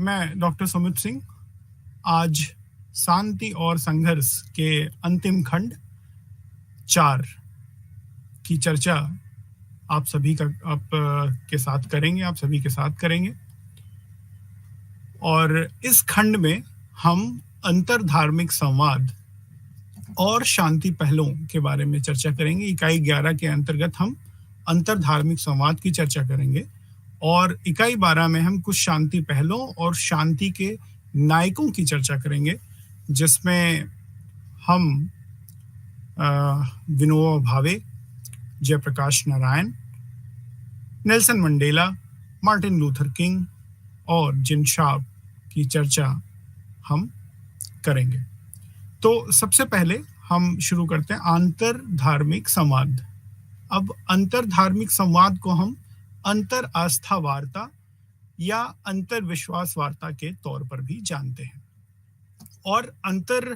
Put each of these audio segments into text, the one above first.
मैं डॉक्टर सुमित सिंह आज शांति और संघर्ष के अंतिम खंड 4 की चर्चा आप सभी के साथ करेंगे। और इस खंड में हम अंतरधार्मिक संवाद और शांति पहलों के बारे में चर्चा करेंगे। इकाई 11 के अंतर्गत हम अंतरधार्मिक संवाद की चर्चा करेंगे और इकाई 12 में हम कुछ शांति पहलों और शांति के नायकों की चर्चा करेंगे, जिसमें हम Vinoba Bhave, Jayaprakash Narayan, Nelson Mandela, Martin Luther King और जिन शार्प की चर्चा हम करेंगे। तो सबसे पहले हम शुरू करते हैं अंतरधार्मिक संवाद। अब अंतरधार्मिक संवाद को हम अंतर आस्था वार्ता या अंतर विश्वास वार्ता के तौर पर भी जानते हैं। और अंतर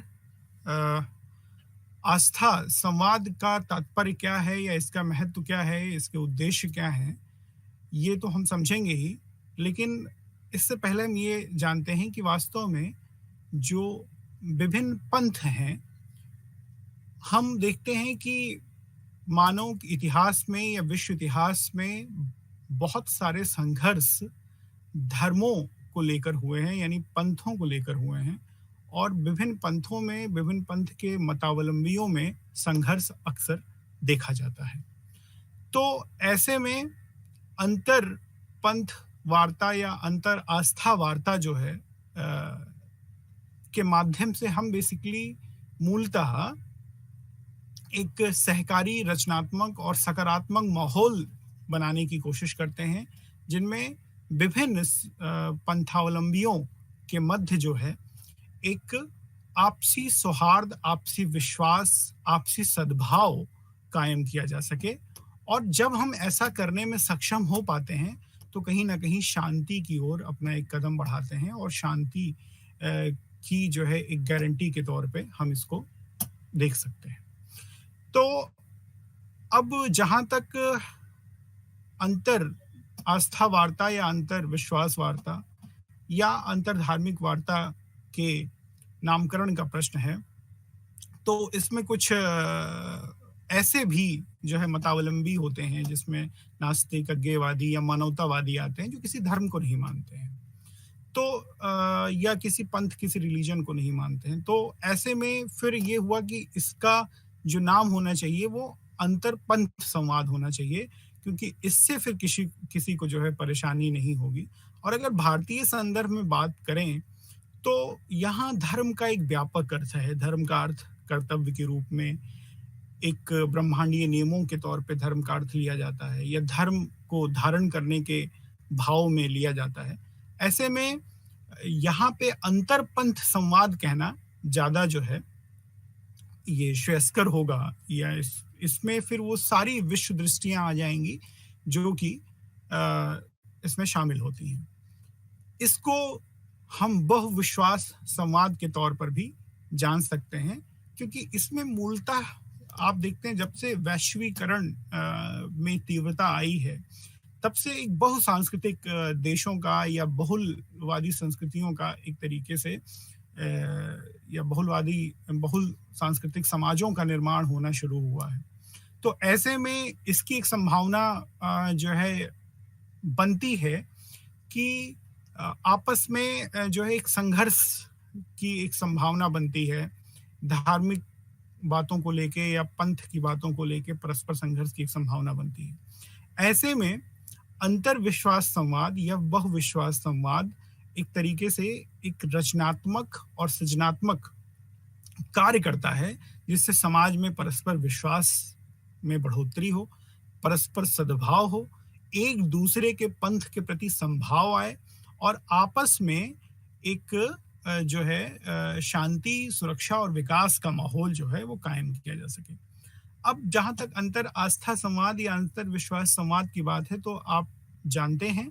आस्था संवाद का तात्पर्य क्या है या इसका महत्व क्या है, इसके उद्देश्य क्या है, ये तो हम समझेंगे ही, लेकिन इससे पहले हम ये जानते हैं कि वास्तव में जो विभिन्न पंथ हैं, हम देखते हैं कि मानव इतिहास में या विश्व इतिहास में बहुत सारे संघर्ष धर्मों को लेकर हुए हैं, यानी पंथों को लेकर हुए हैं। और विभिन्न पंथों में, विभिन्न पंथ के मतावलंबियों में संघर्ष अक्सर देखा जाता है। तो ऐसे में अंतर पंथ वार्ता या अंतर आस्था वार्ता जो है के माध्यम से हम बेसिकली मूलतः एक सहकारी, रचनात्मक और सकारात्मक माहौल बनाने की कोशिश करते हैं, जिनमें विभिन्न पंथावलंबियों के मध्य जो है एक आपसी सौहार्द, आपसी विश्वास, आपसी सद्भाव कायम किया जा सके। और जब हम ऐसा करने में सक्षम हो पाते हैं तो कहीं ना कहीं शांति की ओर अपना एक कदम बढ़ाते हैं और शांति की जो है एक गारंटी के तौर पे हम इसको देख सकते हैं। तो अब जहां तक अंतर आस्था वार्ता या अंतर विश्वास वार्ता या अंतर धार्मिक वार्ता के नामकरण का प्रश्न है, तो इसमें कुछ ऐसे भी जो है मतावलंबी होते हैं, जिसमें नास्तिक, अज्ञेयवादी या मानवतावादी आते हैं, जो किसी धर्म को नहीं मानते हैं, तो या किसी पंथ, किसी रिलीजन को नहीं मानते हैं। तो ऐसे में फिर ये हुआ कि इसका जो नाम होना चाहिए वो अंतर पंथ संवाद होना चाहिए, क्योंकि इससे फिर किसी को जो है परेशानी नहीं होगी। और अगर भारतीय संदर्भ में बात करें तो यहाँ धर्म का एक व्यापक अर्थ है। धर्म का अर्थ कर्तव्य के रूप में, एक ब्रह्मांडीय नियमों के तौर पे धर्म का अर्थ लिया जाता है, या धर्म को धारण करने के भाव में लिया जाता है। ऐसे में यहाँ पे अंतरपंथ संवाद कहना ज्यादा जो है ये श्रेयस्कर होगा, या इसमें फिर वो सारी विश्व दृष्टियां आ जाएंगी जो कि इसमें शामिल होती हैं। इसको हम बहुविश्वास संवाद के तौर पर भी जान सकते हैं, क्योंकि इसमें मूलतः आप देखते हैं जब से वैश्वीकरण में तीव्रता आई है, तब से एक बहुसांस्कृतिक देशों का या बहुलवादी संस्कृतियों का एक तरीके से या बहुल सांस्कृतिक समाजों का निर्माण होना शुरू हुआ है। तो ऐसे में इसकी एक संभावना जो है बनती है कि आपस में जो है एक संघर्ष की एक संभावना बनती है। धार्मिक बातों को लेके या पंथ की बातों को लेके परस्पर संघर्ष की एक संभावना बनती है। ऐसे में अंतर विश्वास संवाद या बहुविश्वास संवाद एक तरीके से एक रचनात्मक और सृजनात्मक कार्य करता है, जिससे समाज में परस्पर विश्वास में बढ़ोतरी हो, परस्पर सद्भाव हो, एक दूसरे के पंथ के प्रति संभाव आए और आपस में एक जो है शांति, सुरक्षा और विकास का माहौल जो है वो कायम किया जा सके। अब जहां तक अंतर आस्था संवाद या अंतर विश्वास संवाद की बात है, तो आप जानते हैं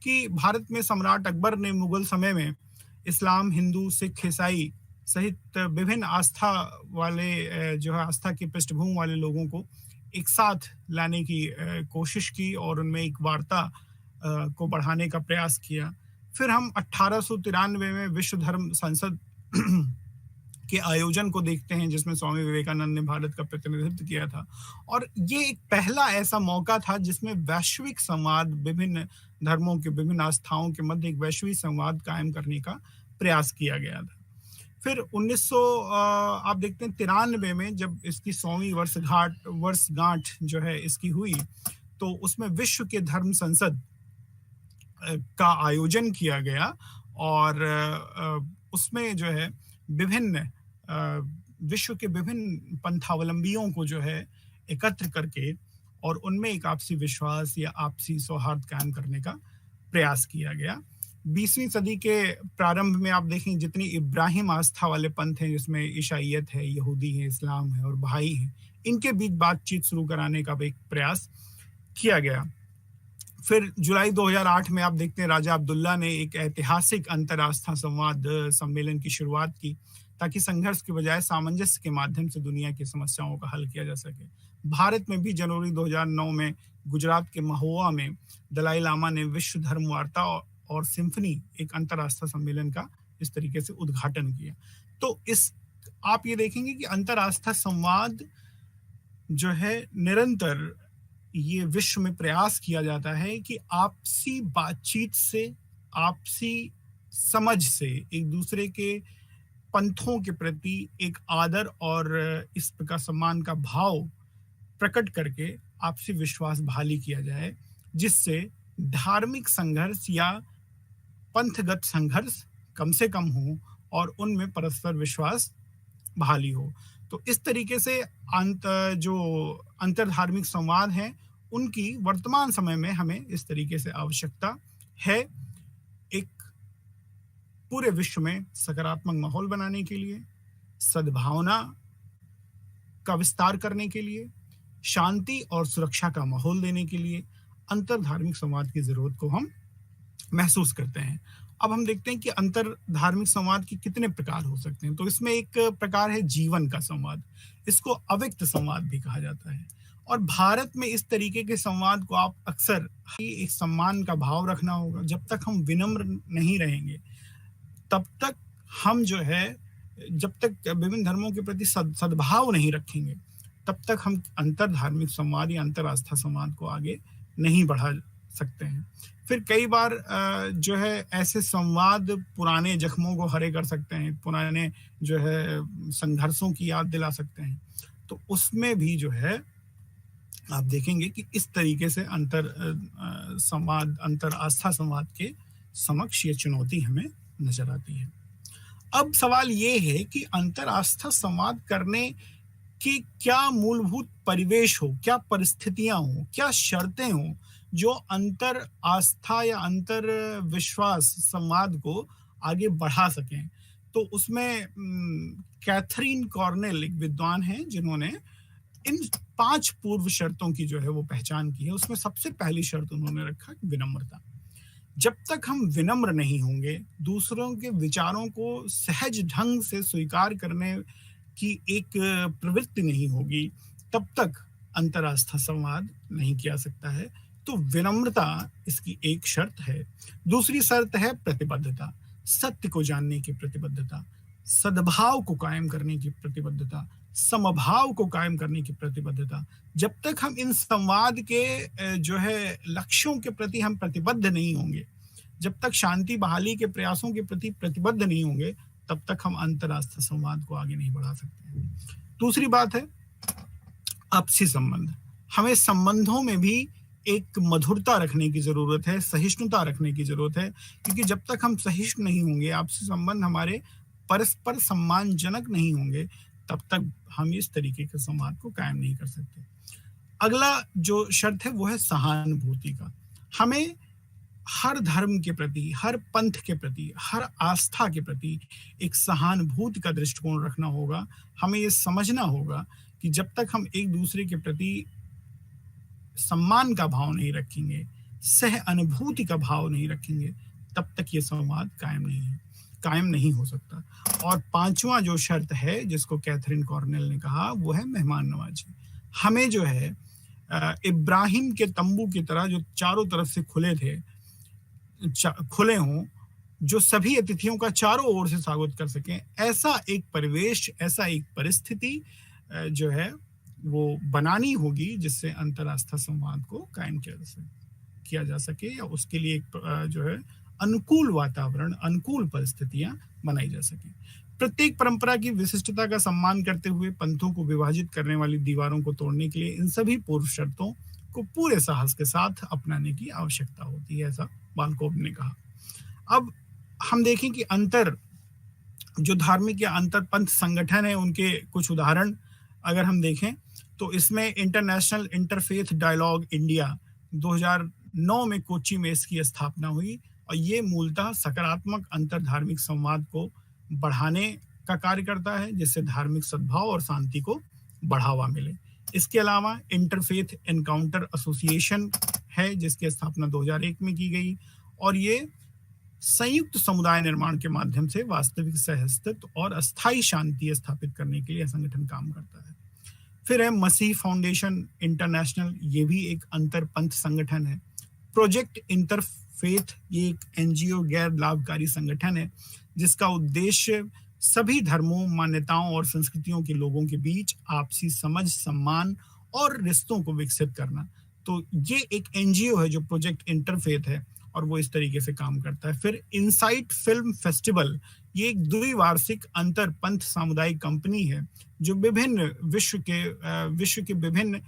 कि भारत में सम्राट अकबर ने मुगल समय में इस्लाम, हिंदू, सिख, ईसाई सहित विभिन्न आस्था वाले जो है आस्था की पृष्ठभूमि वाले लोगों को एक साथ लाने की कोशिश की और उनमें एक वार्ता को बढ़ाने का प्रयास किया। फिर हम 1893 में विश्व धर्म संसद के आयोजन को देखते हैं, जिसमें स्वामी विवेकानंद ने भारत का प्रतिनिधित्व किया था। और ये एक पहला ऐसा मौका था जिसमें वैश्विक संवाद, विभिन्न धर्मों के, विभिन्न आस्थाओं के मध्य एक वैश्विक संवाद कायम करने का प्रयास किया गया था। फिर 1900 आप देखते हैं 93 में जब इसकी 100वीं वर्षगांठ जो है इसकी हुई, तो उसमें विश्व के धर्म संसद का आयोजन किया गया। और उसमें जो है विभिन्न विश्व के विभिन्न पंथावलंबियों को जो है एकत्र करके और उनमें एक आपसी विश्वास या आपसी सौहार्द कायम करने का प्रयास किया गया। 20वीं सदी के प्रारंभ में आप देखें जितनी इब्राहिम आस्था वाले पंथ हैं, जिसमें ईसाईयत है, यहूदी है, इस्लाम है और बहाई है, इनके बीच बातचीत शुरू कराने का भी एक प्रयास किया गया। फिर जुलाई 2008 में आप देखते हैं राजा अब्दुल्ला ने एक ऐतिहासिक अंतर्राष्ट्रीय संवाद सम्मेलन की शुरुआत की, ताकि संघर्ष के बजाय सामंजस्य के माध्यम से दुनिया की समस्याओं का हल किया जा सके। भारत में भी जनवरी 2009 में गुजरात के महुआ में दलाई लामा ने विश्व धर्म वार्ता और सिम्फनी, एक अंतर्राष्ट्रीय सम्मेलन का इस तरीके से उद्घाटन किया। तो आप ये देखेंगे कि अंतर्राष्ट्रीय संवाद जो है निरंतर ये विश्व में प्रयास किया जाता है कि आपसी बातचीत से, आपसी समझ से, एक दूसरे के पंथों के प्रति एक आदर और इस प्रकार सम्मान का भाव प्रकट करके आपसी विश्वास बहाली किया जाए, जिससे धार्मिक संघर्ष या पंथगत संघर्ष कम से कम हो और उनमें परस्पर विश्वास बहाली हो। तो इस तरीके से जो अंतरधार्मिक संवाद हैं, उनकी वर्तमान समय में हमें इस तरीके से आवश्यकता है, एक पूरे विश्व में सकारात्मक माहौल बनाने के लिए, सद्भावना का विस्तार करने के लिए, शांति और सुरक्षा का माहौल देने के लिए अंतरधार्मिक संवाद की जरूरत को हम महसूस करते हैं। अब हम देखते हैं कि अंतरधार्मिक संवाद के कितने प्रकार हो सकते हैं। तो इसमें एक प्रकार है जीवन का संवाद, इसको अव्यक्त संवाद भी कहा जाता है। और भारत में इस तरीके के संवाद को आप अक्सर एक सम्मान का भाव रखना होगा। जब तक हम विनम्र नहीं रहेंगे, तब तक हम जो है, जब तक विभिन्न धर्मों के प्रति सद्भाव नहीं रखेंगे, तब तक हम अंतरधार्मिक संवाद या अंतरआस्था संवाद को आगे नहीं बढ़ा सकते हैं। फिर कई बार जो है ऐसे संवाद पुराने जख्मों को हरे कर सकते हैं, पुराने जो है संघर्षों की याद दिला सकते हैं। तो उसमें भी जो है आप देखेंगे कि इस तरीके से अंतर आस्था संवाद के समक्ष ये चुनौती हमें नजर आती है। अब सवाल ये है कि अंतर आस्था संवाद करने की क्या मूलभूत परिवेश हो, क्या परिस्थितियां हो, क्या शर्तें हो जो अंतर आस्था या अंतर विश्वास संवाद को आगे बढ़ा सकें। तो उसमें कैथरीन कॉर्नेल एक विद्वान हैं जिन्होंने इन 5 पूर्व शर्तों की जो है वो पहचान की है। उसमें सबसे पहली शर्त उन्होंने रखा विनम्रता। जब तक हम विनम्र नहीं होंगे, दूसरों के विचारों को सहज ढंग से स्वीकार करने की एक प्रवृत्ति नहीं होगी, तब तक अंतरआस्था संवाद नहीं किया सकता है। तो विनम्रता इसकी एक शर्त है। दूसरी शर्त है प्रतिबद्धता, सत्य को जानने की प्रतिबद्धता, सद्भाव को कायम करने की प्रतिबद्धता, समभाव को कायम करने की प्रतिबद्धता। जब तक हम इन संवाद के जो है लक्ष्यों के प्रति हम प्रतिबद्ध नहीं होंगे, जब तक शांति बहाली के प्रयासों के प्रति प्रतिबद्ध नहीं होंगे, तब तक हम अंतरराष्ट्रीय संवाद को आगे नहीं बढ़ा सकते हैं। दूसरी बात है आपसी संबंध। हमें संबंधों में भी एक मधुरता रखने की जरूरत है, सहिष्णुता रखने की जरूरत है, क्योंकि जब तक हम सहिष्णु नहीं होंगे, आपसी संबंध हमारे परस्पर सम्मानजनक नहीं होंगे, तब तक हम इस तरीके के संवाद को कायम नहीं कर सकते। अगला जो शर्त है वो है सहानुभूति का। हमें हर धर्म के प्रति, हर पंथ के प्रति, हर आस्था के प्रति एक सहानुभूति का दृष्टिकोण रखना होगा। हमें ये समझना होगा कि जब तक हम एक दूसरे के प्रति सम्मान का भाव नहीं रखेंगे, सह अनुभूति का भाव नहीं रखेंगे, तब तक ये संवाद कायम नहीं हो सकता। और 5वां जो शर्त है जिसको कैथरीन कॉर्नेल ने कहा, वो है मेहमान नवाजी। हमें जो है इब्राहिम के तंबू की तरह जो चारों तरफ से खुले हों जो सभी अतिथियों का चारों ओर से स्वागत कर सकें, ऐसा एक परिवेश, ऐसा एक परिस्थिति जो है वो बनानी होगी, जिससे अंतर्राष्ट्रीय संवाद को कायम किया जा सके या उसके लिए एक जो है अनुकूल वातावरण, अनुकूल परिस्थितियां बनाई जा सके। प्रत्येक परंपरा की विशिष्टता का सम्मान करते हुए पंथों को विभाजित करने वाली दीवारों को तोड़ने के लिए इन सभी पूर्व शर्तों को पूरे साहस के साथ अपनाने की आवश्यकता होती है, ऐसा बाल्कोव ने कहा। अब हम देखें कि जो धार्मिक या अंतर पंथ संगठन है, उनके कुछ उदाहरण अगर हम देखें तो इसमें इंटरनेशनल इंटरफेथ डायलॉग इंडिया 2009 में कोच्चि में इसकी स्थापना हुई और ये मूलतः सकारात्मक अंतर धार्मिक संवाद को बढ़ाने का कार्य करता है, जिससे धार्मिक सद्भाव और शांति को बढ़ावा मिले। इसके अलावा इंटरफेथ एनकाउंटर एसोसिएशन है, जिसकी स्थापना 2001 में की गई और ये संयुक्त समुदाय निर्माण के माध्यम से वास्तविक सहअस्तित्व और अस्थायी शांति स्थापित करने के लिए संगठन काम करता है। फिर है मसीह फाउंडेशन इंटरनेशनल, ये भी एक अंतर पंथ संगठन है। प्रोजेक्ट इंटरफेथ, ये एक एनजीओ गैर लाभकारी संगठन है जिसका उद्देश्य सभी धर्मों, मान्यताओं और संस्कृतियों के लोगों के बीच आपसी समझ, सम्मान और रिश्तों को विकसित करना। तो ये एक एनजीओ है जो प्रोजेक्ट इंटरफेथ है और वो इस तरीके से काम करता है। फिर इनसाइट फिल्म फेस्टिवल, ये एक द्विवार्षिक अंतर पंथ सामुदायिक कंपनी है जो विभिन्न विश्व के विभिन्न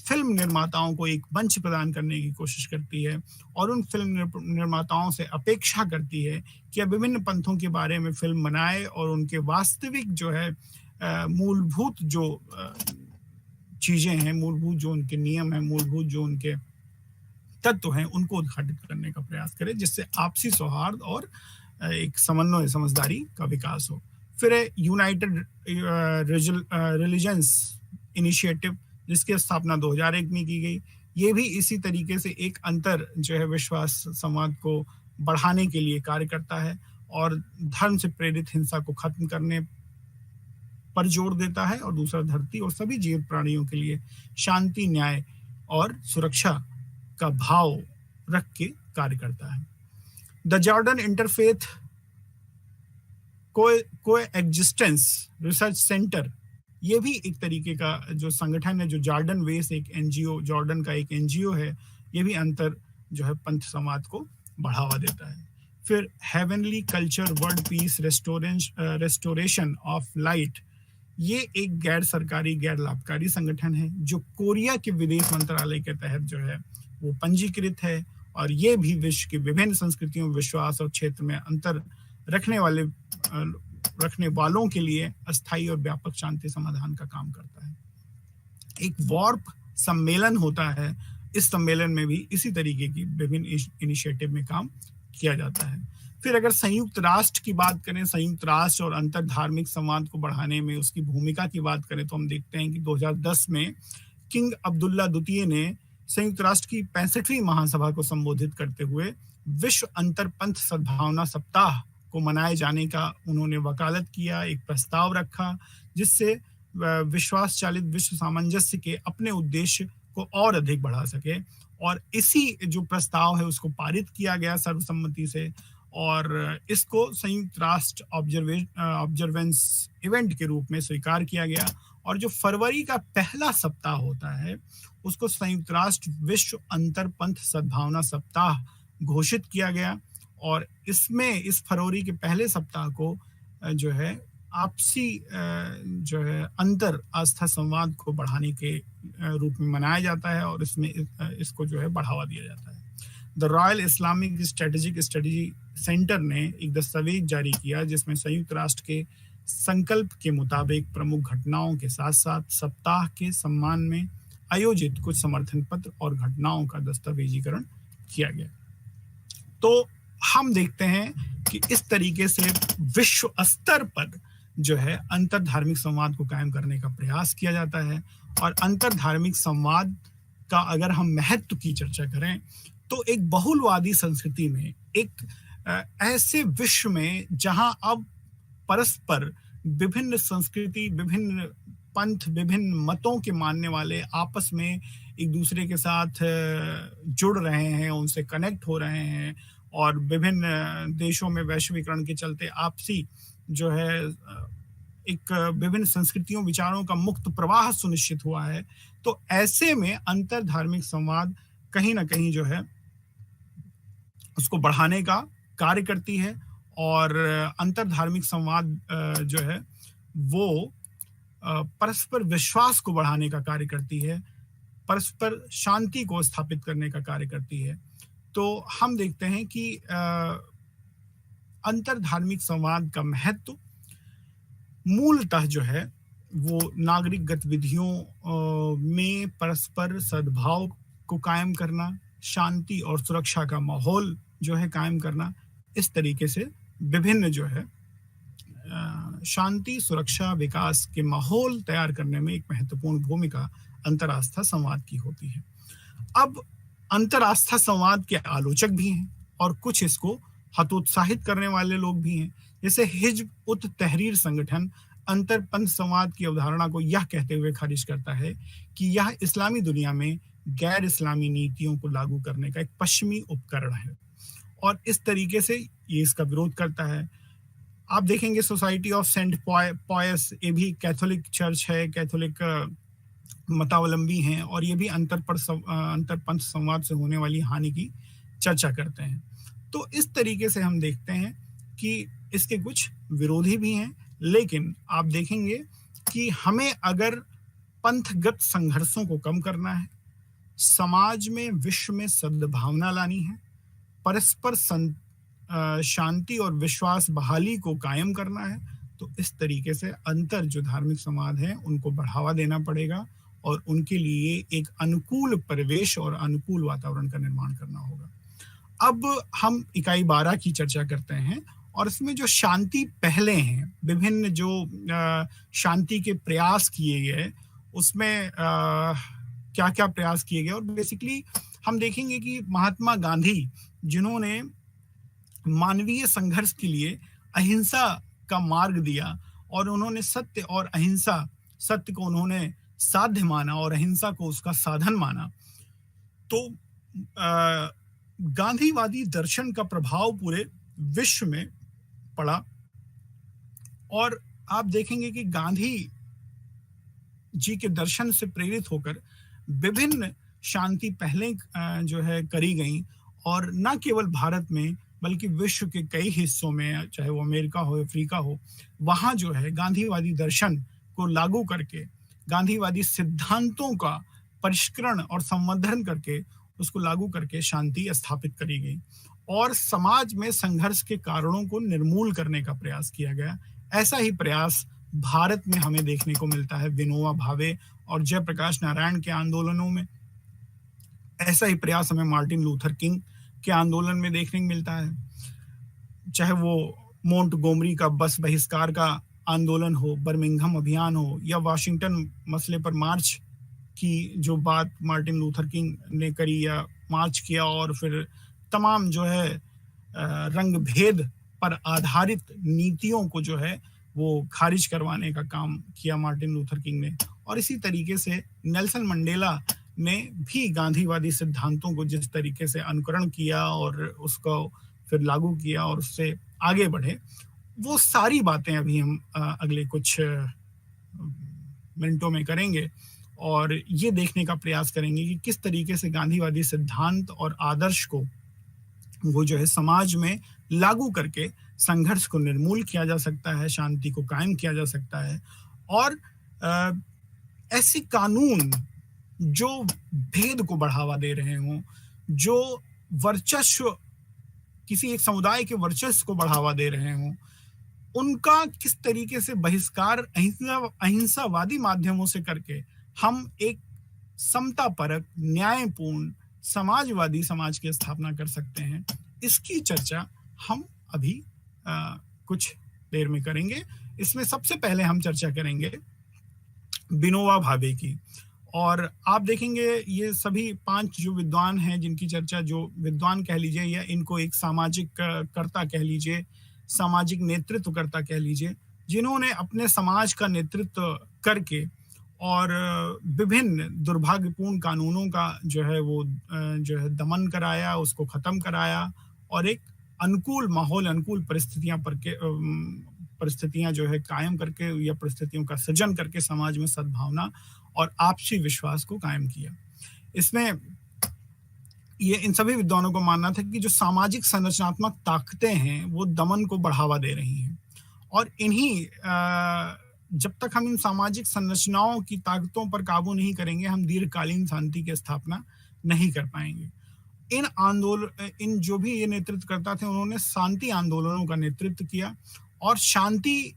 फिल्म निर्माताओं को एक मंच प्रदान करने की कोशिश करती है और उन फिल्म निर्माताओं से अपेक्षा करती है कि विभिन्न पंथों के बारे में फिल्म बनाए और उनके वास्तविक जो है मूलभूत जो चीजें हैं, मूलभूत जो उनके नियम हैं, मूलभूत जो उनके तत्व हैं, उनको उद्घाटित करने का प्रयास करें, जिससे आपसी सौहार्द और एक समन्वय, समझदारी का विकास हो। फिर है यूनाइटेड रिलीजन्स इनिशिएटिव, जिसकी स्थापना 2001 में की गई। ये भी इसी तरीके से एक अंतर जो है विश्वास संवाद को बढ़ाने के लिए कार्य करता है और धर्म से प्रेरित हिंसा को खत्म करने पर जोर देता है और दूसरा धरती और सभी जीव प्राणियों के लिए शांति, न्याय और सुरक्षा का भाव रख के कार्य करता है। The Jordan interfaith coexistence research centre, ये भी एक तरीके का जो संगठन है, जो जॉर्डन वेस एक एनजीओ, जॉर्डन का एक एनजीओ है, ये भी अंतर जो है पंथ समाज को बढ़ावा देता है। फिर heavenly culture world peace restoration of light, ये एक गैर सरकारी, गैर लाभकारी संगठन है जो कोरिया के विदेश मंत्रालय के तहत जो है वो पंजीकृत है और ये भी विश्व की विभिन्न संस्कृतियों, विश्वास और क्षेत्र में अंतर रखने वालों के लिए अस्थायी और व्यापक शांति समाधान का काम करता है। एक वार्प सम्मेलन होता है, इस सम्मेलन में भी इसी तरीके की विभिन्न इनिशिएटिव में काम किया जाता है। फिर अगर संयुक्त राष्ट्र की बात करें, संयुक्त राष्ट्र और अंतर धार्मिक संवाद को बढ़ाने में उसकी भूमिका की बात करें तो हम देखते हैं कि 2010 में किंग अब्दुल्ला द्वितीय ने संयुक्त राष्ट्र की 65वीं महासभा को संबोधित करते हुए विश्व अंतर पंथ सद्भावना सप्ताह को मनाए जाने का उन्होंने वकालत किया, एक प्रस्ताव रखा जिससे विश्वास चालित विश्व सामंजस्य के अपने उद्देश्य को और अधिक बढ़ा सके और इसी जो प्रस्ताव है उसको पारित किया गया सर्वसम्मति से और इसको संयुक्त राष्ट्र ऑब्जर्वेंस इवेंट के रूप में स्वीकार किया गया और जो फरवरी का पहला सप्ताह होता है उसको संयुक्त राष्ट्र विश्व अंतर पंथ सद्भावना सप्ताह घोषित किया गया और इसमें इस फरवरी के पहले सप्ताह को जो है आपसी जो है अंतर आस्था संवाद को बढ़ाने के रूप में मनाया जाता है और इसमें इसको जो है बढ़ावा दिया जाता है। The royal Islamic strategic study centre ने एक दस्तावेज जारी किया जिसमें संयुक्त राष्ट्र के संकल्प के मुताबिक प्रमुख घटनाओं के साथ साथ सप्ताह के सम्मान में आयोजित कुछ समर्थन पत्र और घटनाओं का दस्तावेजीकरण किया गया। तो हम देखते हैं कि इस तरीके से विश्व स्तर पर जो है अंतर धार्मिक संवाद को कायम करने का प्रयास किया जाता है और अंतर धार्मिक संवाद का अगर हम महत्व की चर्चा करें तो एक बहुलवादी संस्कृति में, एक ऐसे विश्व में जहां अब परस्पर विभिन्न संस्कृति, विभिन्न पंथ, विभिन्न मतों के मानने वाले आपस में एक दूसरे के साथ जुड़ रहे हैं, उनसे कनेक्ट हो रहे हैं और विभिन्न देशों में वैश्वीकरण के चलते आपसी जो है एक विभिन्न संस्कृतियों विचारों का मुक्त प्रवाह सुनिश्चित हुआ है। तो ऐसे में अंतर धार्मिक संवाद कहीं ना कहीं जो है उसको बढ़ाने का कार्य करती है, और अंतर धार्मिक संवाद जो है वो परस्पर विश्वास को बढ़ाने का कार्य करती है, परस्पर शांति को स्थापित करने का कार्य करती है। तो हम देखते हैं कि अंतर धार्मिक संवाद का महत्व मूलतः जो है वो नागरिक गतिविधियों में परस्पर सद्भाव को कायम करना, शांति और सुरक्षा का माहौल जो है कायम करना, इस तरीके से विभिन्न जो है शांति, सुरक्षा, विकास के माहौल तैयार करने में एक महत्वपूर्ण भूमिका अंतर्राष्ट्रीय संवाद की होती है। अब अंतर्राष्ट्रीय संवाद के आलोचक भी हैं और कुछ इसको हतोत्साहित करने वाले लोग भी हैं। जैसे हिज्ब उत तहरीर संगठन अंतरपंथ संवाद की अवधारणा को यह कहते हुए खारिज करता है कि यह इस्लामी दुनिया में गैर इस्लामी नीतियों को लागू करने का एक पश्चिमी उपकरण है, और इस तरीके से ये इसका विरोध करता है। आप देखेंगे सोसाइटी ऑफ सेंट पॉयस, ये भी कैथोलिक चर्च है, कैथोलिक मतावलंबी हैं, और ये भी अंतरपंथ संवाद से होने वाली हानि की चर्चा करते हैं। तो इस तरीके से हम देखते हैं कि इसके कुछ विरोधी भी हैं, लेकिन आप देखेंगे कि हमें अगर पंथगत संघर्षों को कम करना है, समाज में विश्व में सद्भावना लानी है, परस्पर शांति और विश्वास बहाली को कायम करना है, तो इस तरीके से अंतर जो धार्मिक संवाद है उनको बढ़ावा देना पड़ेगा और उनके लिए एक अनुकूल परिवेश और अनुकूल वातावरण का निर्माण करना होगा। अब हम इकाई 12 की चर्चा करते हैं, और इसमें जो शांति पहले हैं, विभिन्न जो शांति के प्रयास किए गए, उसमें क्या क्या प्रयास किए गए, और बेसिकली हम देखेंगे कि महात्मा गांधी जिन्होंने मानवीय संघर्ष के लिए अहिंसा का मार्ग दिया, और उन्होंने सत्य और अहिंसा, सत्य को उन्होंने साध्य माना और अहिंसा को उसका साधन माना, तो गांधीवादी दर्शन का प्रभाव पूरे विश्व में पड़ा। और आप देखेंगे कि गांधी जी के दर्शन से प्रेरित होकर विभिन्न शांति पहलें जो है करी गई, और न केवल भारत में बल्कि विश्व के कई हिस्सों में, चाहे वो अमेरिका हो, अफ्रीका हो, वहां जो है गांधीवादी दर्शन को लागू करके, गांधीवादी सिद्धांतों का परिष्करण और संवर्धन करके, उसको लागू करके शांति स्थापित करी गई, और समाज में संघर्ष के कारणों को निर्मूल करने का प्रयास किया गया। ऐसा ही प्रयास भारत में हमें देखने को मिलता है विनोबा भावे और जयप्रकाश नारायण के आंदोलनों में। ऐसा ही प्रयास हमें मार्टिन लूथर किंग के आंदोलन में देखने को मिलता है, चाहे वो मोंटगोमरी का बस बहिष्कार का आंदोलन हो, बर्मिंघम अभियान हो, या वाशिंगटन मसले पर मार्च की जो बात मार्टिन लूथर किंग ने करी या मार्च किया, और फिर तमाम जो है रंग भेद पर आधारित नीतियों को जो है वो खारिज करवाने का काम किया मार्टिन लूथर किंग ने। और इसी तरीके से नेल्सन मंडेला ने भी गांधीवादी सिद्धांतों को जिस तरीके से अनुकरण किया और उसको फिर लागू किया और उससे आगे बढ़े, वो सारी बातें अभी हम अगले कुछ मिनटों में करेंगे, और ये देखने का प्रयास करेंगे कि किस तरीके से गांधीवादी सिद्धांत और आदर्श को वो जो है समाज में लागू करके संघर्ष को निर्मूल किया जा सकता है, शांति को कायम किया जा सकता है, और ऐसे कानून जो भेद को बढ़ावा दे रहे हों, जो वर्चस्व, किसी एक समुदाय के वर्चस्व को बढ़ावा दे रहे हों, उनका किस तरीके से बहिष्कार अहिंसावादी माध्यमों से करके हम एक समतापरक, न्यायपूर्ण, समाजवादी समाज की स्थापना कर सकते हैं। इसकी चर्चा हम अभी कुछ देर में करेंगे। इसमें सबसे पहले हम चर्चा करेंगे विनोबा भावे की, और आप देखेंगे ये सभी 5 जो विद्वान हैं जिनकी चर्चा, जो विद्वान कह लीजिए या इनको एक सामाजिक कर्ता कह लीजिए, सामाजिक नेतृत्वकर्ता कह लीजिए, जिन्होंने अपने समाज का नेतृत्व करके और विभिन्न दुर्भाग्यपूर्ण कानूनों का जो है वो जो है दमन कराया, उसको खत्म कराया, और एक अनुकूल माहौल, अनुकूल परिस्थितियां जो है कायम करके या परिस्थितियों का सृजन करके समाज में सद्भावना और आपसी विश्वास को कायम किया। इसमें ये इन सभी विद्वानों को मानना था कि जो सामाजिक संरचनात्मक ताकतें हैं वो दमन को बढ़ावा दे रही हैं, और जब तक हम इन सामाजिक संरचनाओं की ताकतों पर काबू नहीं करेंगे, हम दीर्घकालीन शांति की स्थापना नहीं कर पाएंगे। इन जो भी ये नेतृत्व करता थे, उन्होंने शांति आंदोलनों का नेतृत्व किया, और शांति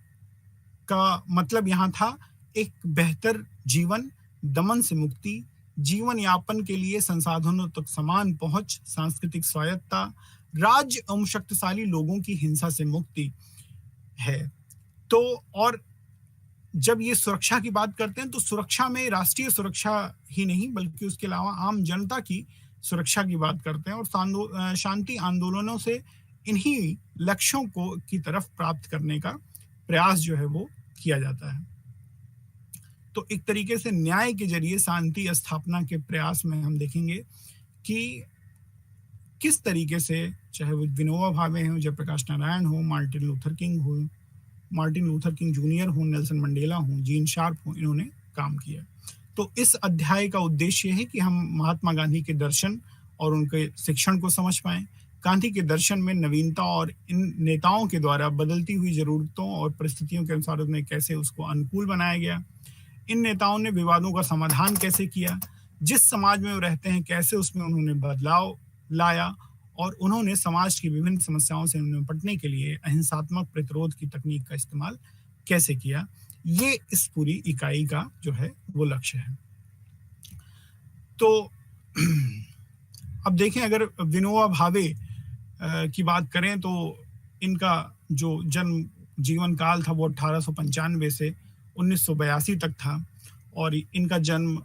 का मतलब यहाँ था एक बेहतर जीवन, दमन से मुक्ति, जीवन यापन के लिए संसाधनों तक समान पहुंच, सांस्कृतिक स्वायत्ता, राज्य एवं शक्तिशाली लोगों की हिंसा से मुक्ति है। तो और जब ये सुरक्षा की बात करते हैं तो सुरक्षा में राष्ट्रीय सुरक्षा ही नहीं बल्कि उसके अलावा आम जनता की सुरक्षा की बात करते हैं, और शांति आंदोलनों से इन्हीं लक्ष्यों को की तरफ प्राप्त करने का प्रयास जो है वो किया जाता है। तो एक तरीके से न्याय के जरिए शांति स्थापना के प्रयास में हम देखेंगे कि किस तरीके से, चाहे वो विनोबा भावे हो, जयप्रकाश नारायण हो, मार्टिन लूथर किंग जूनियर हो, नेल्सन मंडेला हो, जीन शार्प हो, इन्होंने काम किया। तो इस अध्याय का उद्देश्य है कि हम महात्मा गांधी के दर्शन और उनके शिक्षण को समझ पाएं। गांधी के दर्शन में नवीनता और इन नेताओं के द्वारा बदलती हुई जरूरतों और परिस्थितियों के अनुसार उन्हें कैसे उसको अनुकूल बनाया गया, इन नेताओं ने विवादों का समाधान कैसे किया, जिस समाज में वो रहते हैं कैसे उसमें उन्होंने बदलाव लाया, और उन्होंने समाज की विभिन्न समस्याओं से निपटने के लिए अहिंसात्मक प्रतिरोध की तकनीक का इस्तेमाल कैसे किया। ये इस पूरी इकाई का जो है वो लक्ष्य है। तो अब देखें, अगर विनोबा भावे की बात करें तो इनका जो जन्म जीवन काल था वो 1895 से 1982 तक था, और इनका जन्म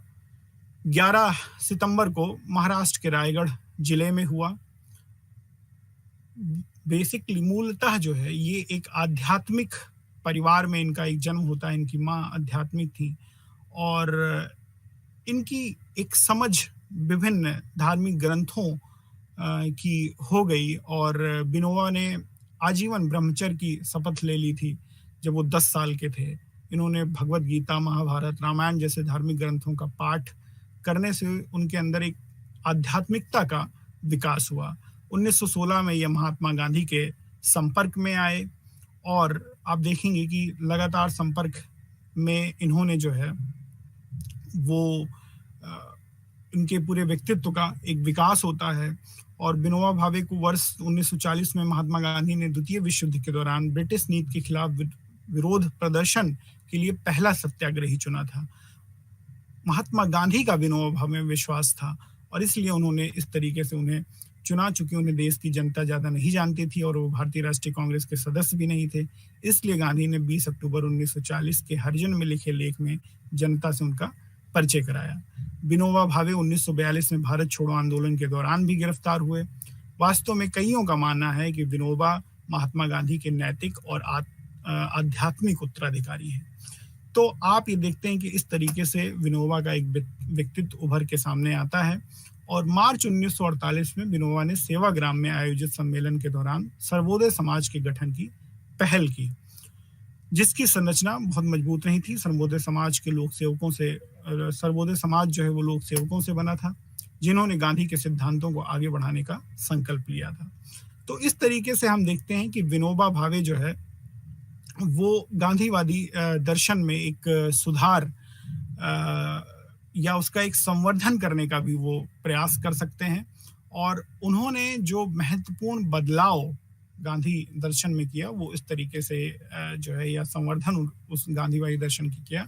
11 सितंबर को महाराष्ट्र के रायगढ़ जिले में हुआ। बेसिकली मूलतः जो है ये एक आध्यात्मिक परिवार में इनका एक जन्म होता है। इनकी माँ आध्यात्मिक थी, और इनकी एक समझ विभिन्न धार्मिक ग्रंथों की हो गई, और विनोबा ने आजीवन ब्रह्मचर्य की शपथ ले ली थी जब वो 10 साल के थे। इन्होंने भगवत गीता, महाभारत, रामायण जैसे धार्मिक ग्रंथों का पाठ करने से उनके अंदर एक आध्यात्मिकता का विकास हुआ। 1916 में ये महात्मा गांधी के संपर्क में आए, और आप देखेंगे कि लगातार संपर्क में इन्होंने जो है वो इनके पूरे व्यक्तित्व का एक विकास होता है। और विनोबा भावे को वर्ष 1940 में महात्मा गांधी ने द्वितीय विश्व युद्ध के दौरान ब्रिटिश नीति के खिलाफ विरोध प्रदर्शन के लिए पहला सत्याग्रही चुना था। महात्मा गांधी का विनोबा भावे में विश्वास था, और इसलिए उन्होंने इस तरीके से उन्हें चुना। चूंकि उन्हें देश की जनता ज्यादा नहीं जानती थी और वो भारतीय राष्ट्रीय कांग्रेस के सदस्य भी नहीं थे, इसलिए गांधी ने 20 अक्टूबर 1940 के हरिजन में लिखे लेख में जनता से उनका परिचय कराया। विनोबा भावे 1942 में भारत छोड़ो आंदोलन के दौरान भी गिरफ्तार हुए। वास्तव में कईयों का मानना है कि विनोबा महात्मा गांधी के नैतिक और आध्यात्मिक उत्तराधिकारी हैं। तो आप ये देखते हैं कि इस तरीके से विनोबा का एक व्यक्तित्व उभर के सामने आता है। और मार्च 1948 में विनोबा ने सेवाग्राम में आयोजित सम्मेलन के दौरान सर्वोदय समाज के गठन की पहल की, जिसकी संरचना बहुत मजबूत नहीं थी। सर्वोदय समाज जो है वो लोक सेवकों से बना था, जिन्होंने गांधी के सिद्धांतों को आगे बढ़ाने का संकल्प लिया था। तो इस तरीके से हम देखते हैं कि विनोबा भावे जो है वो गांधीवादी दर्शन में एक सुधार या उसका एक संवर्धन करने का भी वो प्रयास कर सकते हैं। और उन्होंने जो महत्वपूर्ण बदलाव गांधी दर्शन में किया वो इस तरीके से जो है या संवर्धन उस गांधीवादी दर्शन की किया,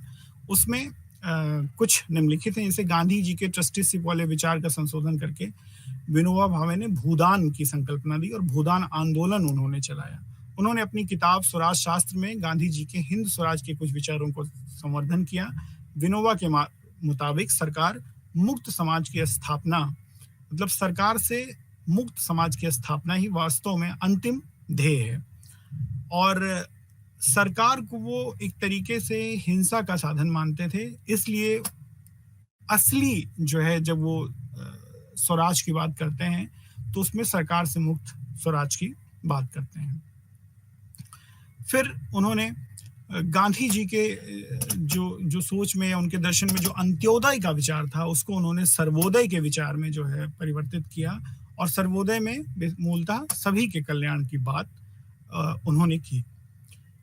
उसमें कुछ निम्नलिखित हैं। जैसे गांधी जी के ट्रस्टीशिप वाले विचार का संशोधन करके विनोबा भावे ने भूदान की संकल्पना दी और भूदान आंदोलन उन्होंने चलाया। उन्होंने अपनी किताब स्वराज शास्त्र में गांधी जी के हिंद स्वराज के कुछ विचारों को संवर्धन किया। विनोबा के मुताबिक सरकार मुक्त समाज की स्थापना, मतलब सरकार से मुक्त समाज की स्थापना ही वास्तव में अंतिम ध्येय है। और सरकार को वो एक तरीके से हिंसा का साधन मानते थे, इसलिए असली जो है जब वो स्वराज की बात करते हैं तो उसमें सरकार से मुक्त स्वराज की बात करते हैं। फिर उन्होंने गांधी जी के जो सोच में या उनके दर्शन में जो अंत्योदय का विचार था, उसको उन्होंने सर्वोदय के विचार में जो है परिवर्तित किया, और सर्वोदय में मूलतः सभी के कल्याण की बात उन्होंने की।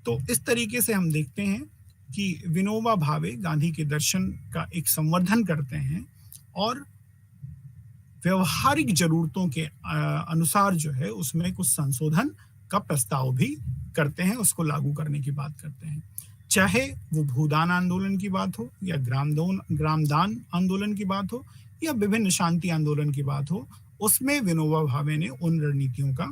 तो इस तरीके से हम देखते हैं कि विनोबा भावे गांधी के दर्शन का एक संवर्धन करते हैं और व्यवहारिक जरूरतों के अनुसार जो है उसमें कुछ संशोधन का प्रस्ताव भी करते हैं, उसको लागू करने की बात करते हैं। चाहे वो भूदान आंदोलन की बात हो या ग्रामदान आंदोलन की बात हो या विभिन्न शांति आंदोलन की बात हो, उसमें विनोबा भावे ने उन रणनीतियों का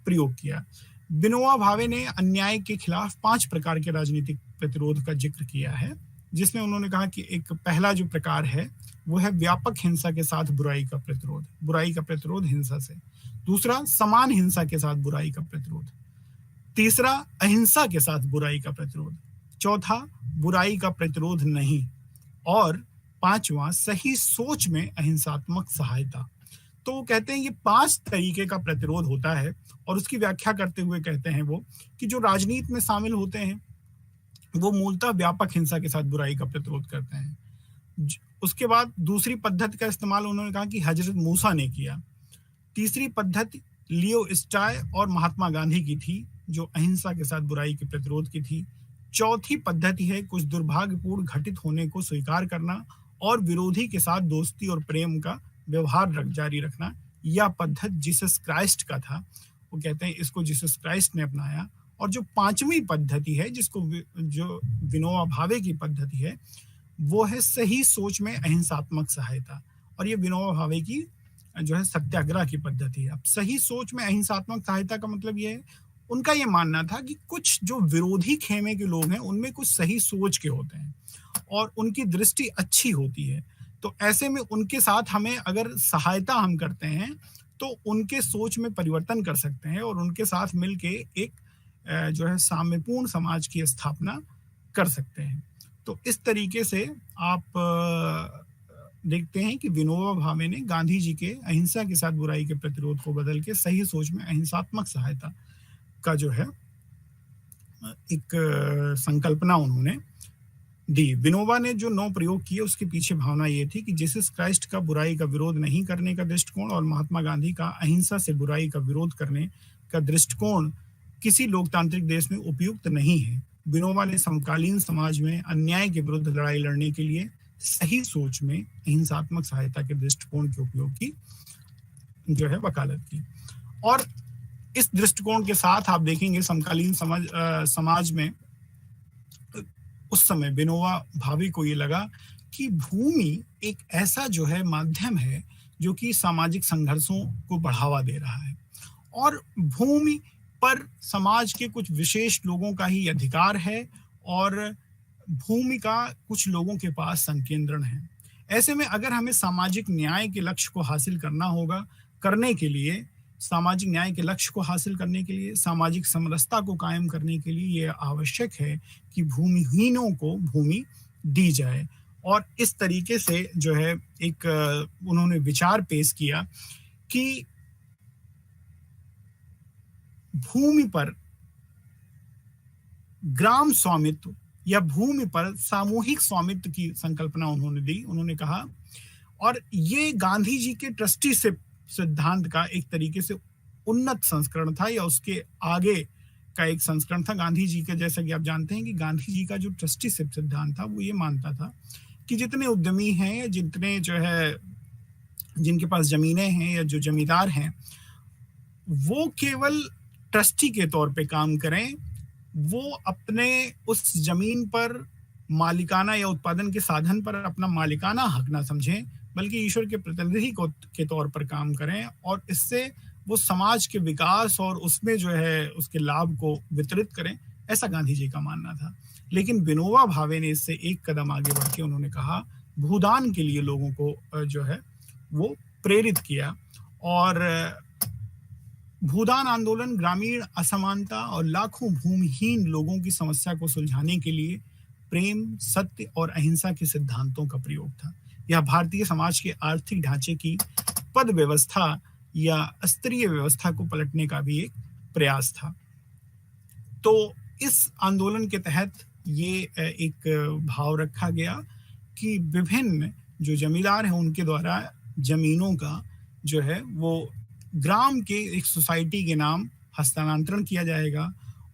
प्रयोग किया। विनोबा भावे ने अन्याय के खिलाफ 5 प्रकार के राजनीतिक प्रतिरोध का जिक्र किया है, जिसमें उन्होंने कहा कि एक पहला जो प्रकार है वो है व्यापक हिंसा के साथ बुराई का प्रतिरोध हिंसा से। दूसरा, समान हिंसा के साथ बुराई का प्रतिरोध। तीसरा, अहिंसा के साथ बुराई का प्रतिरोध। चौथा, बुराई का प्रतिरोध नहीं। और पांचवा, सही सोच में अहिंसात्मक सहायता। तो वो कहते हैं ये 5 तरीके का प्रतिरोध होता है, और उसकी व्याख्या करते हुए कहते हैं वो कि जो राजनीति में शामिल होते हैं वो मूलतः व्यापक हिंसा के साथ बुराई का प्रतिरोध करते हैं। उसके बाद दूसरी पद्धति का इस्तेमाल उन्होंने कहा कि हजरत मूसा ने किया। तीसरी पद्धति लियो स्टाय और महात्मा गांधी की थी, जो अहिंसा के साथ बुराई के प्रतिरोध की थी। चौथी पद्धति है कुछ दुर्भाग्यपूर्ण घटित होने को स्वीकार करना और विरोधी के साथ दोस्ती और प्रेम का व्यवहार जारी रखना। यह पद्धति जीसस क्राइस्ट का था, वो कहते हैं इसको जीसस क्राइस्ट ने अपनाया। और जो 5वीं पद्धति है, जिसको जो विनोबा भावे की पद्धति है, वो है सही सोच में अहिंसात्मक सहायता, और ये विनोबा भावे की जो है सत्याग्रह की पद्धति है। अब सही सोच में अहिंसात्मक सहायता का मतलब ये है, उनका ये मानना था कि कुछ जो विरोधी खेमे के लोग हैं उनमें कुछ सही सोच के होते हैं और उनकी दृष्टि अच्छी होती है, तो ऐसे में उनके साथ हमें अगर सहायता हम करते हैं तो उनके सोच में परिवर्तन कर सकते हैं और उनके साथ मिलके एक जो है साम्यपूर्ण समाज की स्थापना कर सकते हैं। तो इस तरीके से आप देखते हैं कि विनोबा भावे ने गांधी जी के अहिंसा के साथ बुराई के प्रतिरोध को बदल के सही सोच में अहिंसात्मक सहायता का जो है एक संकल्पना उन्होंने दी। विनोबा ने जो 9 प्रयोग किए उसके पीछे भावना ये थी कि जीसस क्राइस्ट का बुराई का विरोध नहीं करने का दृष्टिकोण और महात्मा गांधी का अहिंसा से बुराई का विरोध करने का दृष्टिकोण किसी लोकतांत्रिक देश में उपयुक्त नहीं है। विनोबा ने समकालीन समाज में अन्याय के विरुद्ध लड़ाई लड़ने के लिए सही सोच में अहिंसात्मक सहायता के दृष्टिकोण के उपयोग की जो है वकालत की। और इस दृष्टिकोण के साथ आप देखेंगे समकालीन समाज में उस समय विनोबा भावे को ये लगा कि भूमि एक ऐसा जो है माध्यम है जो कि सामाजिक संघर्षों को बढ़ावा दे रहा है, और भूमि पर समाज के कुछ विशेष लोगों का ही अधिकार है और भूमि का कुछ लोगों के पास संकेंद्रण है। ऐसे में अगर हमें सामाजिक न्याय के लक्ष्य को हासिल करना होगा, करने के लिए सामाजिक न्याय के लक्ष्य को हासिल करने के लिए, सामाजिक समरसता को कायम करने के लिए यह आवश्यक है कि भूमिहीनों को भूमि दी जाए। और इस तरीके से जो है एक उन्होंने विचार पेश किया कि भूमि पर ग्राम स्वामित्व या भूमि पर सामूहिक स्वामित्व की संकल्पना उन्होंने दी। उन्होंने कहा, और ये गांधी जी के ट्रस्टीशिप सिद्धांत का एक तरीके से उन्नत संस्करण था या उसके आगे का एक संस्करण था। गांधी जी का, जैसा कि आप जानते हैं कि गांधी जी का जो ट्रस्टीशिप सिद्धांत था वो ये मानता था कि जितने उद्यमी हैं, जितने जो है जिनके पास जमीनें हैं या जो जमींदार हैं, वो केवल ट्रस्टी के तौर पे काम करें, वो अपने उस जमीन पर मालिकाना या उत्पादन के साधन पर अपना मालिकाना हक ना समझें, बल्कि ईश्वर के प्रतिनिधि के तौर पर काम करें, और इससे वो समाज के विकास और उसमें जो है उसके लाभ को वितरित करें। ऐसा गांधी जी का मानना था। लेकिन विनोबा भावे ने इससे एक कदम आगे बढ़ के उन्होंने कहा, भूदान के लिए लोगों को जो है वो प्रेरित किया, और भूदान आंदोलन ग्रामीण असमानता और लाखों भूमिहीन लोगों की समस्या को सुलझाने के लिए प्रेम, सत्य और अहिंसा के सिद्धांतों का प्रयोग था। यह भारतीय समाज के आर्थिक ढांचे की पद व्यवस्था या स्तरीय व्यवस्था को पलटने का भी एक प्रयास था। तो इस आंदोलन के तहत ये एक भाव रखा गया कि विभिन्न जो जमींदार हैं उनके द्वारा जमीनों का जो है वो ग्राम के एक सोसाइटी के नाम हस्तांतरण किया जाएगा,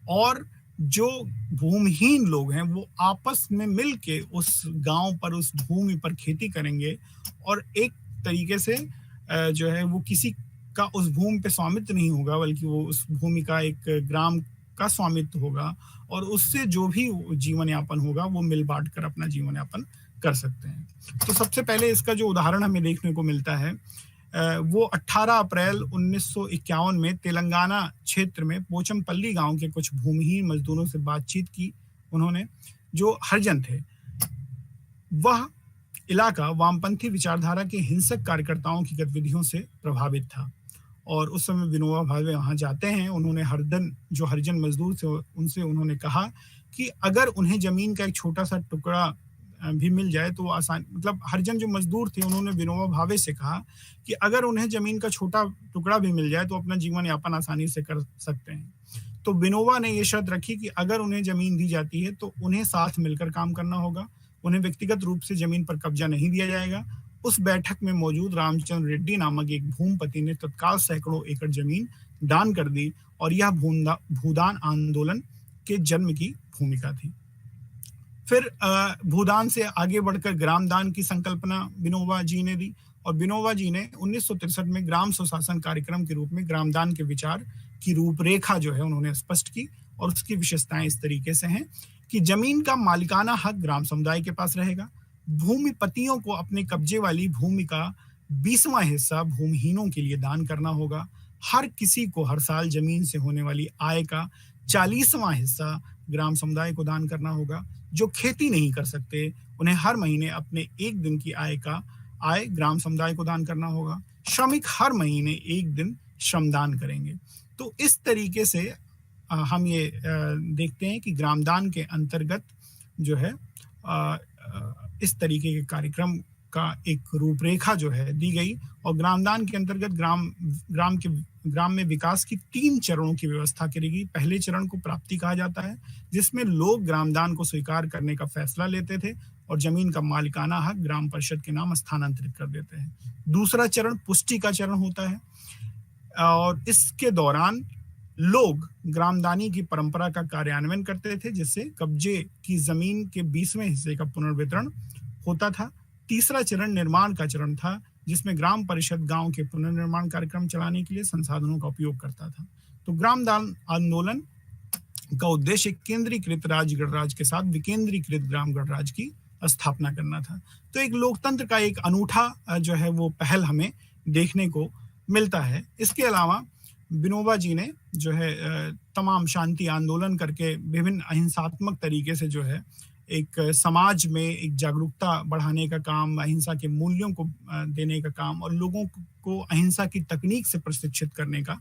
और जो भूमिहीन लोग हैं वो आपस में मिल के उस गांव पर, उस भूमि पर खेती करेंगे, और एक तरीके से जो है वो किसी का उस भूमि पे स्वामित्व नहीं होगा, बल्कि वो उस भूमि का एक ग्राम का स्वामित्व होगा, और उससे जो भी जीवन यापन होगा वो मिल बांट कर अपना जीवन यापन कर सकते हैं। तो सबसे पहले इसका जो उदाहरण हमें देखने को मिलता है वो 18 अप्रैल 1951 में तेलंगाना क्षेत्र में पोचमपल्ली गांव के कुछ भूमिहीन मजदूरों से बातचीत की उन्होंने, जो हरिजन थे। वह इलाका वामपंथी विचारधारा के हिंसक कार्यकर्ताओं की गतिविधियों से प्रभावित था, और उस समय विनोबा भावे वहां जाते हैं। उन्होंने जो हरिजन मजदूर थे उनसे उन्होंने कहा कि अगर उन्हें जमीन का एक छोटा सा टुकड़ा भी मिल जाए तो आसान, मतलब हरिजन जो मजदूर थे उन्होंने विनोबा भावे से कहा कि अगर उन्हें जमीन का छोटा टुकड़ा भी मिल जाए तो अपना जीवन यापन आसानी से कर सकते हैं। तो विनोबा ने यह शर्त रखी कि अगर उन्हें जमीन दी जाती है तो उन्हें साथ मिलकर काम करना होगा, उन्हें व्यक्तिगत रूप से जमीन पर कब्जा नहीं दिया जाएगा। उस बैठक में मौजूद रामचंद्र रेड्डी नामक एक भूमिपति ने तत्काल सैकड़ों एकड़ जमीन दान कर दी, और यह भूदान आंदोलन के जन्म की भूमिका थी। फिर भूदान से आगे बढ़कर ग्राम दान की संकल्पना विनोबा जी ने दी, और विनोबा जी ने 1963 में ग्राम सुशासन कार्यक्रम के रूप में ग्राम दान के विचार की रूपरेखा जो है उन्होंने स्पष्ट की, और उसकी विशेषताएं इस तरीके से हैं कि जमीन का मालिकाना हक ग्राम समुदाय के पास रहेगा, भूमिपतियों को अपने कब्जे वाली भूमि का 20वां हिस्सा भूमिहीनों के लिए दान करना होगा, हर किसी को हर साल जमीन से होने वाली आय का 40वां हिस्सा ग्राम समुदाय को दान करना होगा, जो खेती नहीं कर सकते उन्हें हर महीने अपने एक दिन की आय ग्राम समुदाय को दान करना होगा, श्रमिक हर महीने एक दिन श्रमदान करेंगे। तो इस तरीके से हम ये देखते हैं कि ग्रामदान के अंतर्गत जो है इस तरीके के कार्यक्रम का एक रूपरेखा जो है दी गई, और ग्रामदान के अंतर्गत ग्राम में विकास की 3 चरणों की व्यवस्था करेगी। पहले चरण को प्राप्ति कहा जाता है, जिसमें लोग ग्रामदान को स्वीकार करने का फैसला लेते थे और जमीन का मालिकाना हक ग्राम परिषद के नाम स्थानांतरित कर देते हैं। दूसरा चरण पुष्टि का चरण होता है, और इसके दौरान लोग ग्रामदानी की परंपरा का कार्यान्वयन करते थे, जिससे कब्जे की जमीन के 20वें हिस्से का पुनर्वितरण होता था। तीसरा चरण निर्माण का चरण था, जिसमें ग्राम परिषद गांव के पुनर्निर्माण कार्यक्रम चलाने के लिए संसाधनों का उपयोग करता था। तो ग्रामदान आंदोलन का उद्देश्य केंद्रीकृत राज्य गणराज्य के साथ विकेंद्रीकृत ग्राम गणराज्य की स्थापना करना था। तो एक लोकतंत्र का एक अनूठा जो है वो पहल हमें देखने को मिलता है। इसके अलावा विनोबा जी ने जो है तमाम शांति आंदोलन करके विभिन्न अहिंसात्मक तरीके से जो है एक समाज में एक जागरूकता बढ़ाने का काम, अहिंसा के मूल्यों को देने का काम, और लोगों को अहिंसा की तकनीक से प्रशिक्षित करने का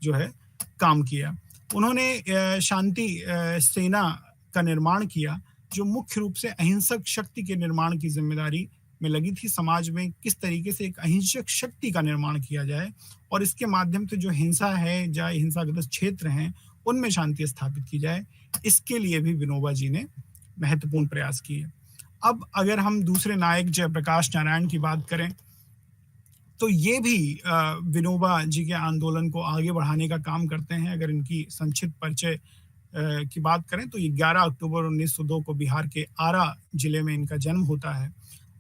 जो है काम किया। उन्होंने शांति सेना का निर्माण किया, जो मुख्य रूप से अहिंसक शक्ति के निर्माण की जिम्मेदारी में लगी थी। समाज में किस तरीके से एक अहिंसक शक्ति का निर्माण किया जाए और इसके माध्यम से जो हिंसा है या हिंसाग्रस्त क्षेत्र हैं उनमें शांति स्थापित की जाए, इसके लिए भी विनोबा जी ने महत्वपूर्ण प्रयास किए। अब अगर हम दूसरे नायक जयप्रकाश नारायण की बात करें तो ये भी विनोबा जी के आंदोलन को आगे बढ़ाने का काम करते हैं। अगर इनकी संक्षिप्त परिचय की बात करें तो ये 11 अक्टूबर 1902 को बिहार के आरा जिले में इनका जन्म होता है,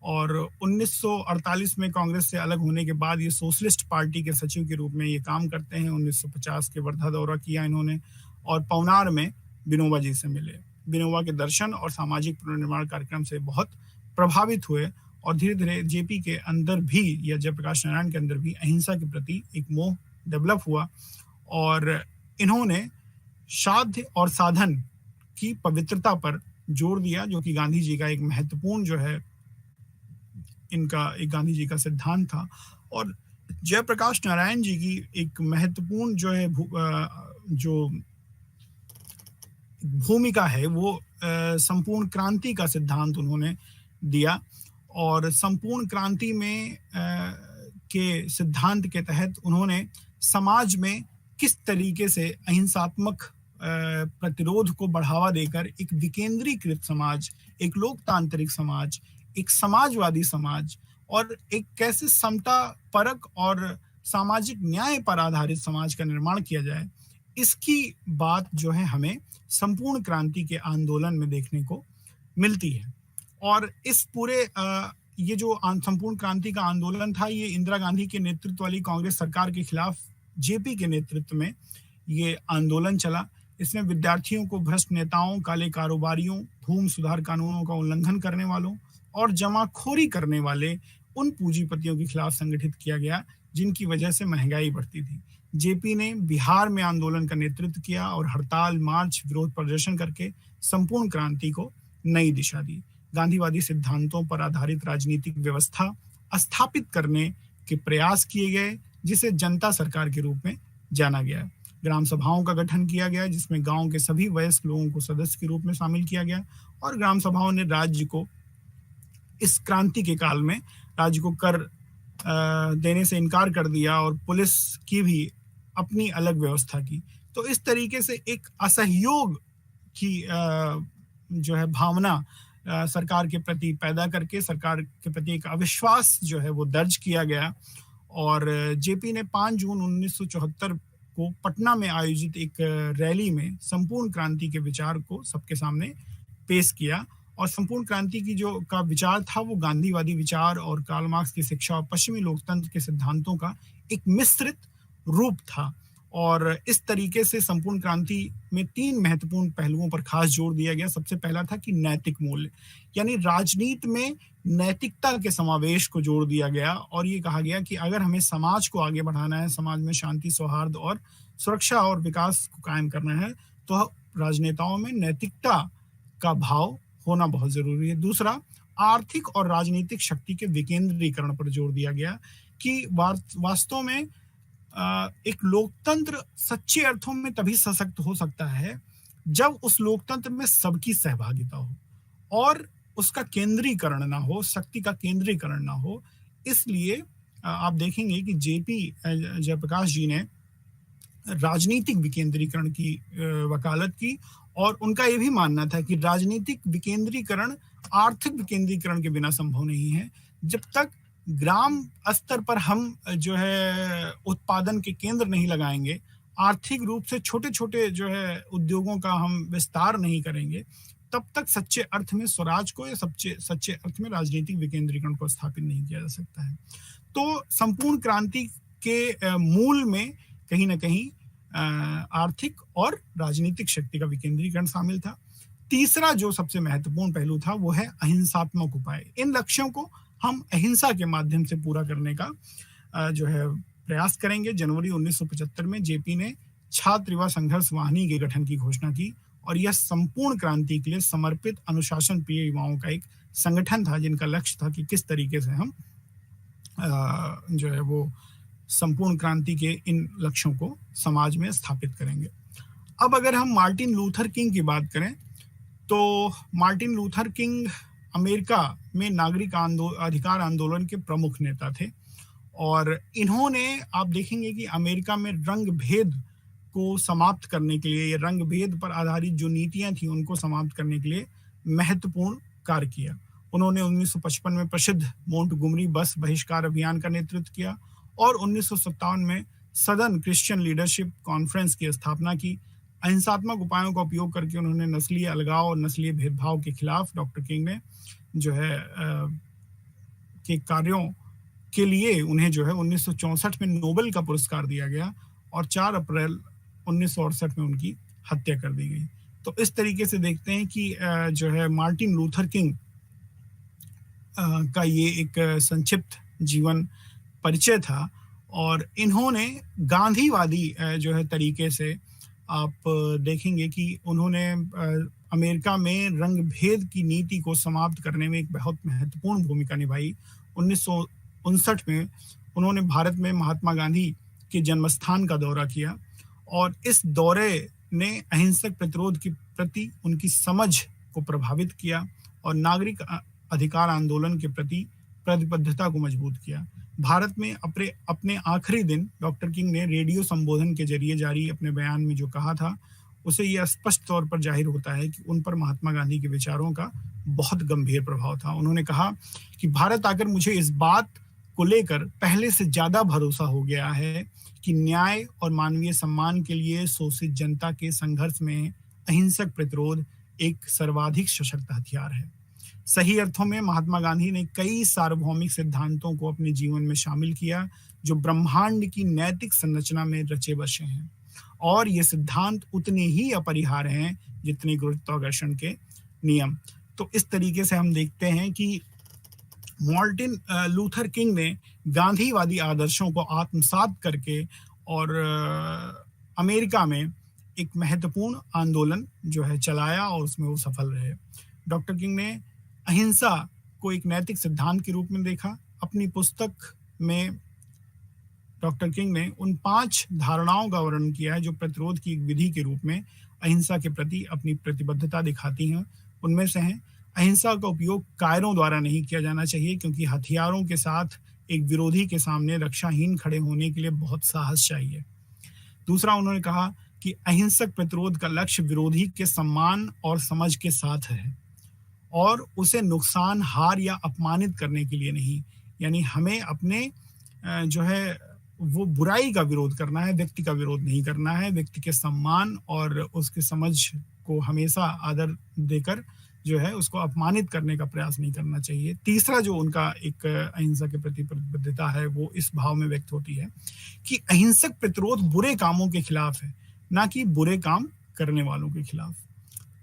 और 1948 में कांग्रेस से अलग होने के बाद ये सोशलिस्ट पार्टी के सचिव के रूप में ये काम करते हैं। 1950 के वर्धा दौरा किया इन्होंने, और पवनार में विनोबा जी से मिले। विनोबा के दर्शन और सामाजिक पुनर्निर्माण कार्यक्रम से बहुत प्रभावित हुए, और धीरे धीरे जेपी के अंदर भी या जयप्रकाश नारायण के अंदर भी अहिंसा के प्रति एक मोह डेवलप हुआ, और इन्होंने साध्य और साधन की पवित्रता पर जोर दिया, जो कि गांधी जी का एक महत्वपूर्ण जो है इनका एक गांधी जी का सिद्धांत था। और जयप्रकाश नारायण जी की एक महत्वपूर्ण जो है जो भूमिका है वो संपूर्ण क्रांति का सिद्धांत उन्होंने दिया, और संपूर्ण क्रांति में के सिद्धांत के तहत उन्होंने समाज में किस तरीके से अहिंसात्मक प्रतिरोध को बढ़ावा देकर एक विकेंद्रीकृत समाज, एक लोकतांत्रिक समाज, एक समाजवादी समाज और एक कैसे समता परक और सामाजिक न्याय पर आधारित समाज का निर्माण किया जाए, इसकी बात जो है हमें संपूर्ण क्रांति के आंदोलन में देखने को मिलती है। और इस पूरे ये जो संपूर्ण क्रांति का आंदोलन था, ये इंदिरा गांधी के नेतृत्व वाली कांग्रेस सरकार के खिलाफ जेपी के नेतृत्व में ये आंदोलन चला। इसमें विद्यार्थियों को भ्रष्ट नेताओं, काले कारोबारियों, भूमि सुधार कानूनों का उल्लंघन करने वालों और जमाखोरी करने वाले उन पूंजीपतियों के खिलाफ संगठित किया गया जिनकी वजह से महंगाई बढ़ती थी। जेपी ने बिहार में आंदोलन का नेतृत्व किया और हड़ताल, मार्च, विरोध प्रदर्शन करके संपूर्ण क्रांति को नई दिशा दी। गांधीवादी सिद्धांतों पर आधारित राजनीतिक व्यवस्था स्थापित करने के प्रयास किए गए, जिसे जनता सरकार के रूप में जाना गया। ग्राम सभाओं का गठन किया गया, जिसमें गांव के सभी वयस्क लोगों को सदस्य के रूप में शामिल किया गया और ग्राम सभाओं ने राज्य को इस क्रांति के काल में राज्य को कर देने से इनकार कर दिया और पुलिस की भी अपनी अलग व्यवस्था की। तो इस तरीके से एक असहयोग की जो है भावना सरकार के प्रति पैदा करके सरकार के प्रति एक अविश्वास जो है वो दर्ज किया गया। और जेपी ने 5 जून 1974 को पटना में आयोजित एक रैली में संपूर्ण क्रांति के विचार को सबके सामने पेश किया। और संपूर्ण क्रांति की जो का विचार था वो गांधीवादी विचार और कार्ल मार्क्स की शिक्षा और पश्चिमी लोकतंत्र के सिद्धांतों का एक मिश्रित रूप था। और इस तरीके से संपूर्ण क्रांति में 3 महत्वपूर्ण पहलुओं पर खास जोर दिया गया। सबसे पहला था कि नैतिक मूल्य, यानी राजनीति में नैतिकता के समावेश को जोड़ दिया गया और ये कहा गया कि अगर हमें समाज को आगे बढ़ाना है, समाज में शांति, सौहार्द और सुरक्षा और विकास को कायम करना है, तो राजनेताओं में नैतिकता का भाव होना बहुत जरूरी है। दूसरा, आर्थिक और राजनीतिक शक्ति के विकेंद्रीकरण पर जोर दिया गया कि वास्तव में एक लोकतंत्र सच्चे अर्थों में तभी सशक्त हो सकता है जब उस लोकतंत्र में सबकी सहभागिता हो और उसका केंद्रीकरण ना हो, शक्ति का केंद्रीकरण ना हो। इसलिए आप देखेंगे कि जेपी जयप्रकाश जी ने राजनीतिक विकेंद्रीकरण की वकालत की और उनका ये भी मानना था कि राजनीतिक विकेंद्रीकरण आर्थिक विकेंद्रीकरण के बिना संभव नहीं है। जब तक ग्राम स्तर पर हम जो है उत्पादन के केंद्र नहीं लगाएंगे, आर्थिक रूप से छोटे छोटे जो है उद्योगों का हम विस्तार नहीं करेंगे, तब तक सच्चे अर्थ में स्वराज को या सच्चे अर्थ में राजनीतिक विकेंद्रीकरण को स्थापित नहीं किया जा सकता है। तो संपूर्ण क्रांति के मूल में कहीं ना कहीं आर्थिक और राजनीतिक शक्ति का विकेंद्रीकरण शामिल था। तीसरा जो सबसे महत्वपूर्ण पहलू था वो है अहिंसात्मक उपाय। इन लक्ष्यों को हम अहिंसा के माध्यम से पूरा करने का जो है प्रयास करेंगे। जनवरी 1975 में जेपी ने छात्र युवा संघर्ष वाहिनी के गठन की घोषणा की और यह संपूर्ण क्रांति के लिए समर्पित अनुशासन प्रिय युवाओं का एक संगठन था, जिनका लक्ष्य था कि किस तरीके से हम जो है वो संपूर्ण क्रांति के इन लक्ष्यों को समाज में स्थापित करेंगे। अब अगर हम मार्टिन लूथर किंग की बात करें तो मार्टिन लूथर किंग अमेरिका में नागरिक अधिकार आंदोलन के प्रमुख नेता थे और इन्होंने, आप देखेंगे कि अमेरिका में रंग भेद को समाप्त करने के लिए, रंग भेद पर आधारित जो नीतियां थी उनको समाप्त करने के लिए महत्वपूर्ण कार्य किया। उन्होंने 1955 में प्रसिद्ध मोंटगोमरी बस बहिष्कार अभियान का नेतृत्व किया और 1957 में सदर्न क्रिश्चियन लीडरशिप कॉन्फ्रेंस की स्थापना की। अहिंसात्मक उपायों का उपयोग करके उन्होंने नस्लीय अलगाव और नस्लीय भेदभाव के खिलाफ डॉक्टर किंग ने जो है के कार्यों के लिए उन्हें जो है 1964 में नोबेल का पुरस्कार दिया गया और 4 अप्रैल 1968 में उनकी हत्या कर दी गई। तो इस तरीके से देखते हैं कि जो है मार्टिन लूथर किंग का ये एक संक्षिप्त जीवन परिचय था और इन्होंने गांधीवादी जो है तरीके से, आप देखेंगे कि उन्होंने अमेरिका में रंग भेद की नीति को समाप्त करने में एक बहुत महत्वपूर्ण भूमिका निभाई। 1959 में उन्होंने भारत में महात्मा गांधी के जन्मस्थान का दौरा किया और इस दौरे ने अहिंसक प्रतिरोध के प्रति उनकी समझ को प्रभावित किया और नागरिक अधिकार आंदोलन के प्रति प्रतिबद्धता को मजबूत किया। भारत में अपने अपने आखिरी दिन डॉक्टर किंग ने रेडियो संबोधन के जरिए जारी अपने बयान में जो कहा था, उसे यह स्पष्ट तौर पर जाहिर होता है कि उन पर महात्मा गांधी के विचारों का बहुत गंभीर प्रभाव था। उन्होंने कहा कि भारत आकर मुझे इस बात को लेकर पहले से ज्यादा भरोसा हो गया है कि न्याय और मानवीय सम्मान के लिए शोषित जनता के संघर्ष में अहिंसक प्रतिरोध एक सर्वाधिक सशक्त हथियार है। सही अर्थों में महात्मा गांधी ने कई सार्वभौमिक सिद्धांतों को अपने जीवन में शामिल किया जो ब्रह्मांड की नैतिक संरचना में रचे बसे हैं, और ये सिद्धांत उतने ही अपरिहार्य हैं जितने गुरुत्वाकर्षण के नियम। तो इस तरीके से हम देखते हैं कि मार्टिन लूथर किंग ने गांधीवादी आदर्शों को आत्मसात करके और अमेरिका में एक महत्वपूर्ण आंदोलन जो है चलाया और उसमें वो सफल रहे। डॉक्टर किंग ने अहिंसा को एक नैतिक सिद्धांत के रूप में देखा। अपनी पुस्तक में डॉक्टर किंग ने उन 5 धारणाओं का वर्णन किया है जो प्रतिरोध की एक विधि के रूप में अहिंसा के प्रति अपनी प्रतिबद्धता दिखाती हैं। उनमें से हैं, अहिंसा का उपयोग कायरों द्वारा नहीं किया जाना चाहिए क्योंकि हथियारों के साथ एक विरोधी के सामने रक्षाहीन खड़े होने के लिए बहुत साहस चाहिए। दूसरा, उन्होंने कहा कि अहिंसक प्रतिरोध का लक्ष्य विरोधी के सम्मान और समझ के साथ है और उसे नुकसान, हार या अपमानित करने के लिए नहीं। यानी हमें अपने जो है वो बुराई का विरोध करना है, व्यक्ति का विरोध नहीं करना है। व्यक्ति के सम्मान और उसके समझ को हमेशा आदर देकर जो है उसको अपमानित करने का प्रयास नहीं करना चाहिए। तीसरा जो उनका एक अहिंसा के प्रति प्रतिबद्धता है वो इस भाव में व्यक्त होती है कि अहिंसक प्रतिरोध बुरे कामों के खिलाफ है, ना कि बुरे काम करने वालों के खिलाफ।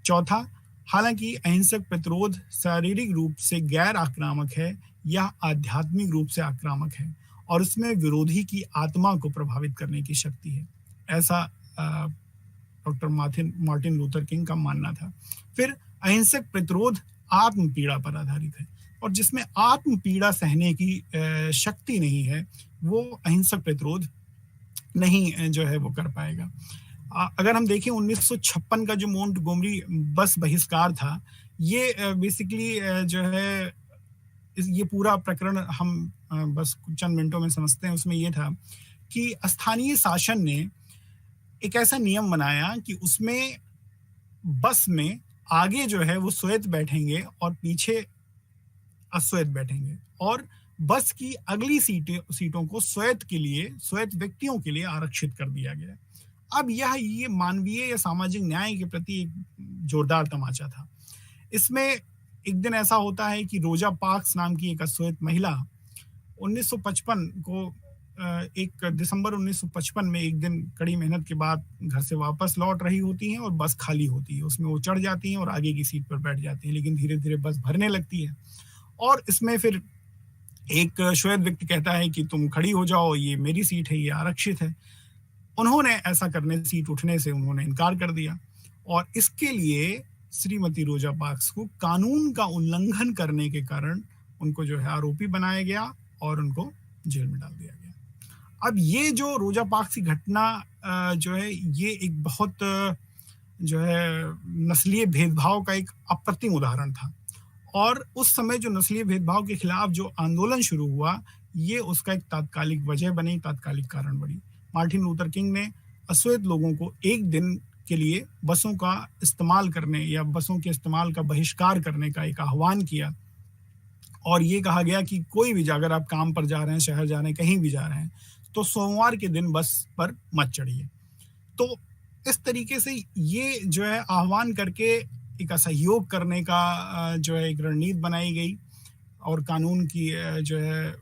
चौथा, हालांकि अहिंसक प्रतिरोध शारीरिक रूप से गैर आक्रामक है या आध्यात्मिक रूप से आक्रामक है और उसमें विरोधी की आत्मा को प्रभावित करने की शक्ति है, ऐसा डॉक्टर मार्टिन लूथर किंग का मानना था। फिर अहिंसक प्रतिरोध आत्म पीड़ा पर आधारित है और जिसमें आत्म पीड़ा सहने की शक्ति नहीं है वो अहिंसक प्रतिरोध नहीं जो है वो कर पाएगा। अगर हम देखें 1956 का जो मोंटगोमरी बस बहिष्कार था, ये बेसिकली जो है ये पूरा प्रकरण हम बस चंद मिनटों में समझते हैं। उसमें ये था कि स्थानीय शासन ने एक ऐसा नियम बनाया कि उसमें बस में आगे जो है वो श्वेत बैठेंगे और पीछे अश्वेत बैठेंगे और बस की अगली सीटों को श्वेत व्यक्तियों के लिए आरक्षित कर दिया गया। अब ये मानवीय या सामाजिक न्याय के प्रति एक जोरदार तमाचा था। इसमें एक दिन ऐसा होता है कि रोजा पार्क्स नाम की एक अश्वेत महिला 1955 को 1 दिसंबर 1955 में एक दिन कड़ी मेहनत के बाद घर से वापस लौट रही होती हैं और बस खाली होती है। उसमें वो चढ़ जाती हैं और आगे की सीट पर बैठ जाती हैं, लेकिन धीरे धीरे बस भरने लगती है और इसमें फिर एक श्वेत व्यक्ति कहता है कि तुम खड़ी हो जाओ, ये मेरी सीट है, ये आरक्षित है। उन्होंने ऐसा करने, सीट उठने से उन्होंने इनकार कर दिया और इसके लिए श्रीमती रोजा पार्क्स को कानून का उल्लंघन करने के कारण उनको जो है आरोपी बनाया गया और उनको जेल में डाल दिया गया। अब ये जो रोजा पार्क्स की घटना जो है ये एक बहुत जो है नस्लीय भेदभाव का एक अप्रतिम उदाहरण था और उस समय जो नस्लीय भेदभाव के खिलाफ जो आंदोलन शुरू हुआ ये उसका एक तात्कालिक वजह बनी, तात्कालिक कारण बनी। मार्टिन लूथर किंग ने अश्वेत लोगों को एक दिन के लिए बसों का इस्तेमाल करने या बसों के इस्तेमाल का बहिष्कार करने का एक आह्वान किया और ये कहा गया कि कोई भी, अगर आप काम पर जा रहे हैं, शहर जा रहे हैं, कहीं भी जा रहे हैं, तो सोमवार के दिन बस पर मत चढ़िए। तो इस तरीके से ये जो है आह्वान करके एक असहयोग करने का जो है एक रणनीति बनाई गई और कानून की जो है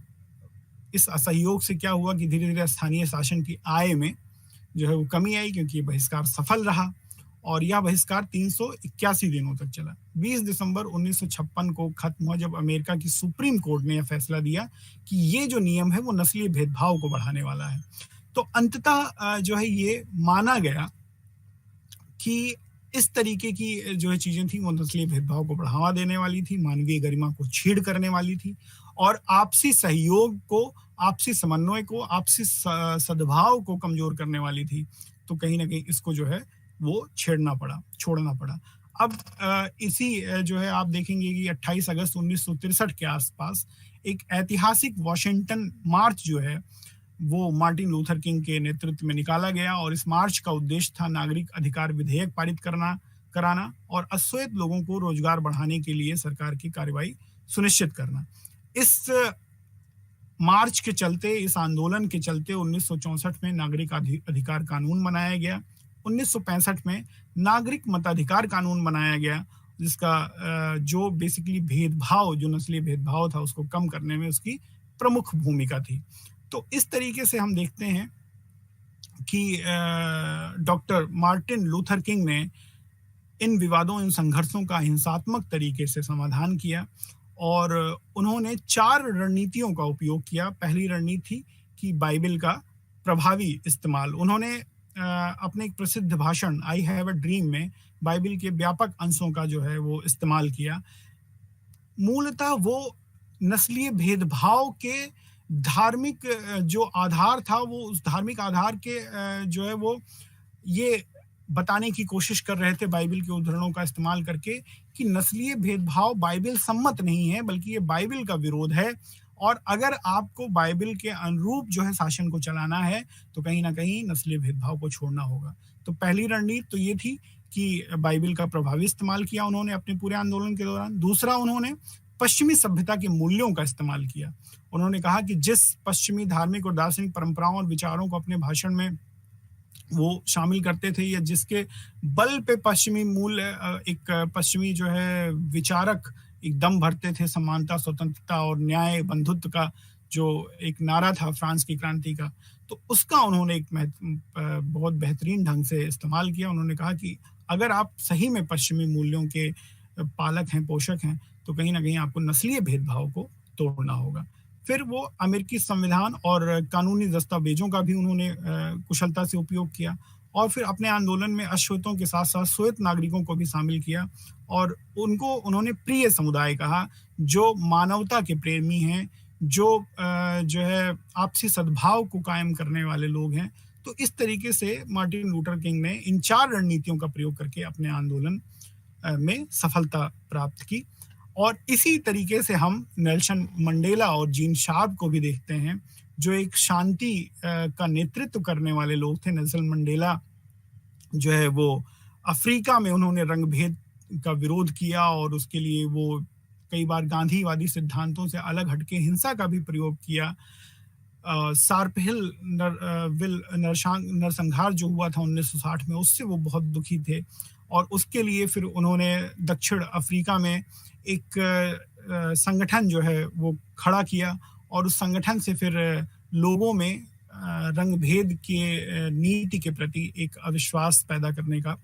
इस असहयोग से क्या हुआ कि धीरे धीरे स्थानीय शासन की आय में जो है वो कमी आई क्योंकि बहिष्कार सफल रहा और यह बहिष्कार 381 दिनों तक चला। 20 दिसंबर 1956 को खत्म हुआ जब अमेरिका की सुप्रीम कोर्ट ने यह फैसला दिया कि ये जो नियम है वो नस्लीय भेदभाव को बढ़ाने वाला है। तो अंततः जो है ये माना गया कि इस तरीके की जो है चीजें थी वो नस्लीय भेदभाव को बढ़ावा देने वाली थी, मानवीय गरिमा को छीड़ करने वाली थी और आपसी सहयोग को, आपसी समन्वय को, आपसी सद्भाव को कमजोर करने वाली थी। तो कहीं ना कहीं इसको जो है वो छोड़ना पड़ा। अब इसी जो है आप देखेंगे कि 28 अगस्त 1963 के आसपास एक ऐतिहासिक वॉशिंगटन मार्च जो है वो मार्टिन लूथर किंग के नेतृत्व में निकाला गया और इस मार्च का उद्देश्य था नागरिक अधिकार विधेयक पारित कराना और अश्वेत लोगों को रोजगार बढ़ाने के लिए सरकार की कार्रवाई सुनिश्चित करना। इस मार्च के चलते, इस आंदोलन के चलते 1964 में नागरिक अधिकार कानून बनाया गया। 1965 में नागरिक मताधिकार कानून बनाया गया, जिसका जो बेसिकली भेदभाव, जो नस्लीय भेदभाव था, उसको कम करने में उसकी प्रमुख भूमिका थी। तो इस तरीके से हम देखते हैं कि डॉक्टर मार्टिन लूथर किंग ने इन विवादों, इन संघर्षों का हिंसात्मक तरीके से समाधान किया और उन्होंने 4 रणनीतियों का उपयोग किया। पहली रणनीति कि बाइबल का प्रभावी इस्तेमाल। उन्होंने अपने एक प्रसिद्ध भाषण आई हैव अ ड्रीम में बाइबल के व्यापक अंशों का जो है वो इस्तेमाल किया। मूलतः वो नस्लीय भेदभाव के धार्मिक जो आधार था, वो उस धार्मिक आधार के जो है वो ये बताने की कोशिश कर रहे थे बाइबल के उद्धरणों का इस्तेमाल करके कि नस्लीय भेदभाव बाइबल सम्मत नहीं है, बल्कि ये बाइबल का विरोध है और अगर आपको बाइबल के अनुरूप जो है शासन को चलाना है तो कहीं ना कहीं नस्लीय भेदभाव को छोड़ना होगा। तो पहली रणनीति तो ये थी कि बाइबल का प्रभावी इस्तेमाल किया उन्होंने अपने पूरे आंदोलन के दौरान। दूसरा, उन्होंने पश्चिमी सभ्यता के मूल्यों का इस्तेमाल किया। उन्होंने कहा कि जिस पश्चिमी धार्मिक और दार्शनिक परंपराओं और विचारों को अपने भाषण में वो शामिल करते थे या जिसके बल पे पश्चिमी मूल एक पश्चिमी जो है विचारक एक दम भरते थे, समानता, स्वतंत्रता और न्याय, बंधुत्व का जो एक नारा था फ्रांस की क्रांति का, तो उसका उन्होंने एक बहुत बेहतरीन ढंग से इस्तेमाल किया। उन्होंने कहा कि अगर आप सही में पश्चिमी मूल्यों के पालक हैं, पोषक हैं, तो कहीं ना कहीं आपको नस्लीय भेदभाव को तोड़ना होगा। फिर वो अमेरिकी संविधान और कानूनी दस्तावेजों का भी उन्होंने कुशलता से उपयोग किया और फिर अपने आंदोलन में अश्वेतों के साथ साथ श्वेत नागरिकों को भी शामिल किया और उनको उन्होंने प्रिय समुदाय कहा, जो मानवता के प्रेमी हैं, जो है आपसी सद्भाव को कायम करने वाले लोग हैं। तो इस तरीके से मार्टिन लूथर किंग ने इन 4 रणनीतियों का प्रयोग करके अपने आंदोलन में सफलता प्राप्त की। और इसी तरीके से हम नेल्सन मंडेला और जीन शार्प को भी देखते हैं, जो एक शांति का नेतृत्व करने वाले लोग थे। नेल्सन मंडेला जो है वो अफ्रीका में उन्होंने रंगभेद का विरोध किया और उसके लिए वो कई बार गांधीवादी सिद्धांतों से अलग हटके हिंसा का भी प्रयोग किया। सार्पहिल नरसंहार जो हुआ था 1960 में, उससे वो बहुत दुखी थे और उसके लिए फिर उन्होंने दक्षिण अफ्रीका में एक संगठन जो है वो खड़ा किया और उस संगठन से फिर लोगों में रंगभेद के नीति के प्रति एक अविश्वास पैदा करने का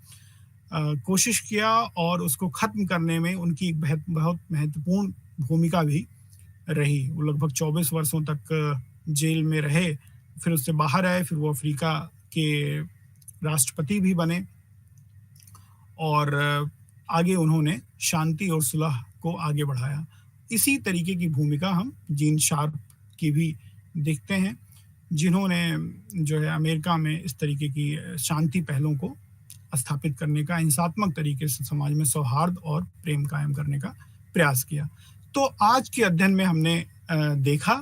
कोशिश किया और उसको खत्म करने में उनकी एक बहुत महत्वपूर्ण भूमिका भी रही। वो लगभग 24 वर्षों तक जेल में रहे, फिर उससे बाहर आए, फिर वो अफ्रीका के राष्ट्रपति भी बने और आगे उन्होंने शांति और सुलह को आगे बढ़ाया। इसी तरीके की भूमिका हम जीन शार्प की भी देखते हैं, जिन्होंने जो है अमेरिका में इस तरीके की शांति पहलों को स्थापित करने का, हिंसात्मक तरीके से समाज में सौहार्द और प्रेम कायम करने का प्रयास किया। तो आज के अध्ययन में हमने देखा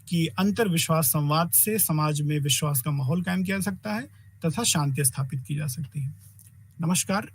कि अंतर्विश्वास संवाद से समाज में विश्वास का माहौल कायम किया जा सकता है तथा शांति स्थापित की जा सकती है। नमस्कार।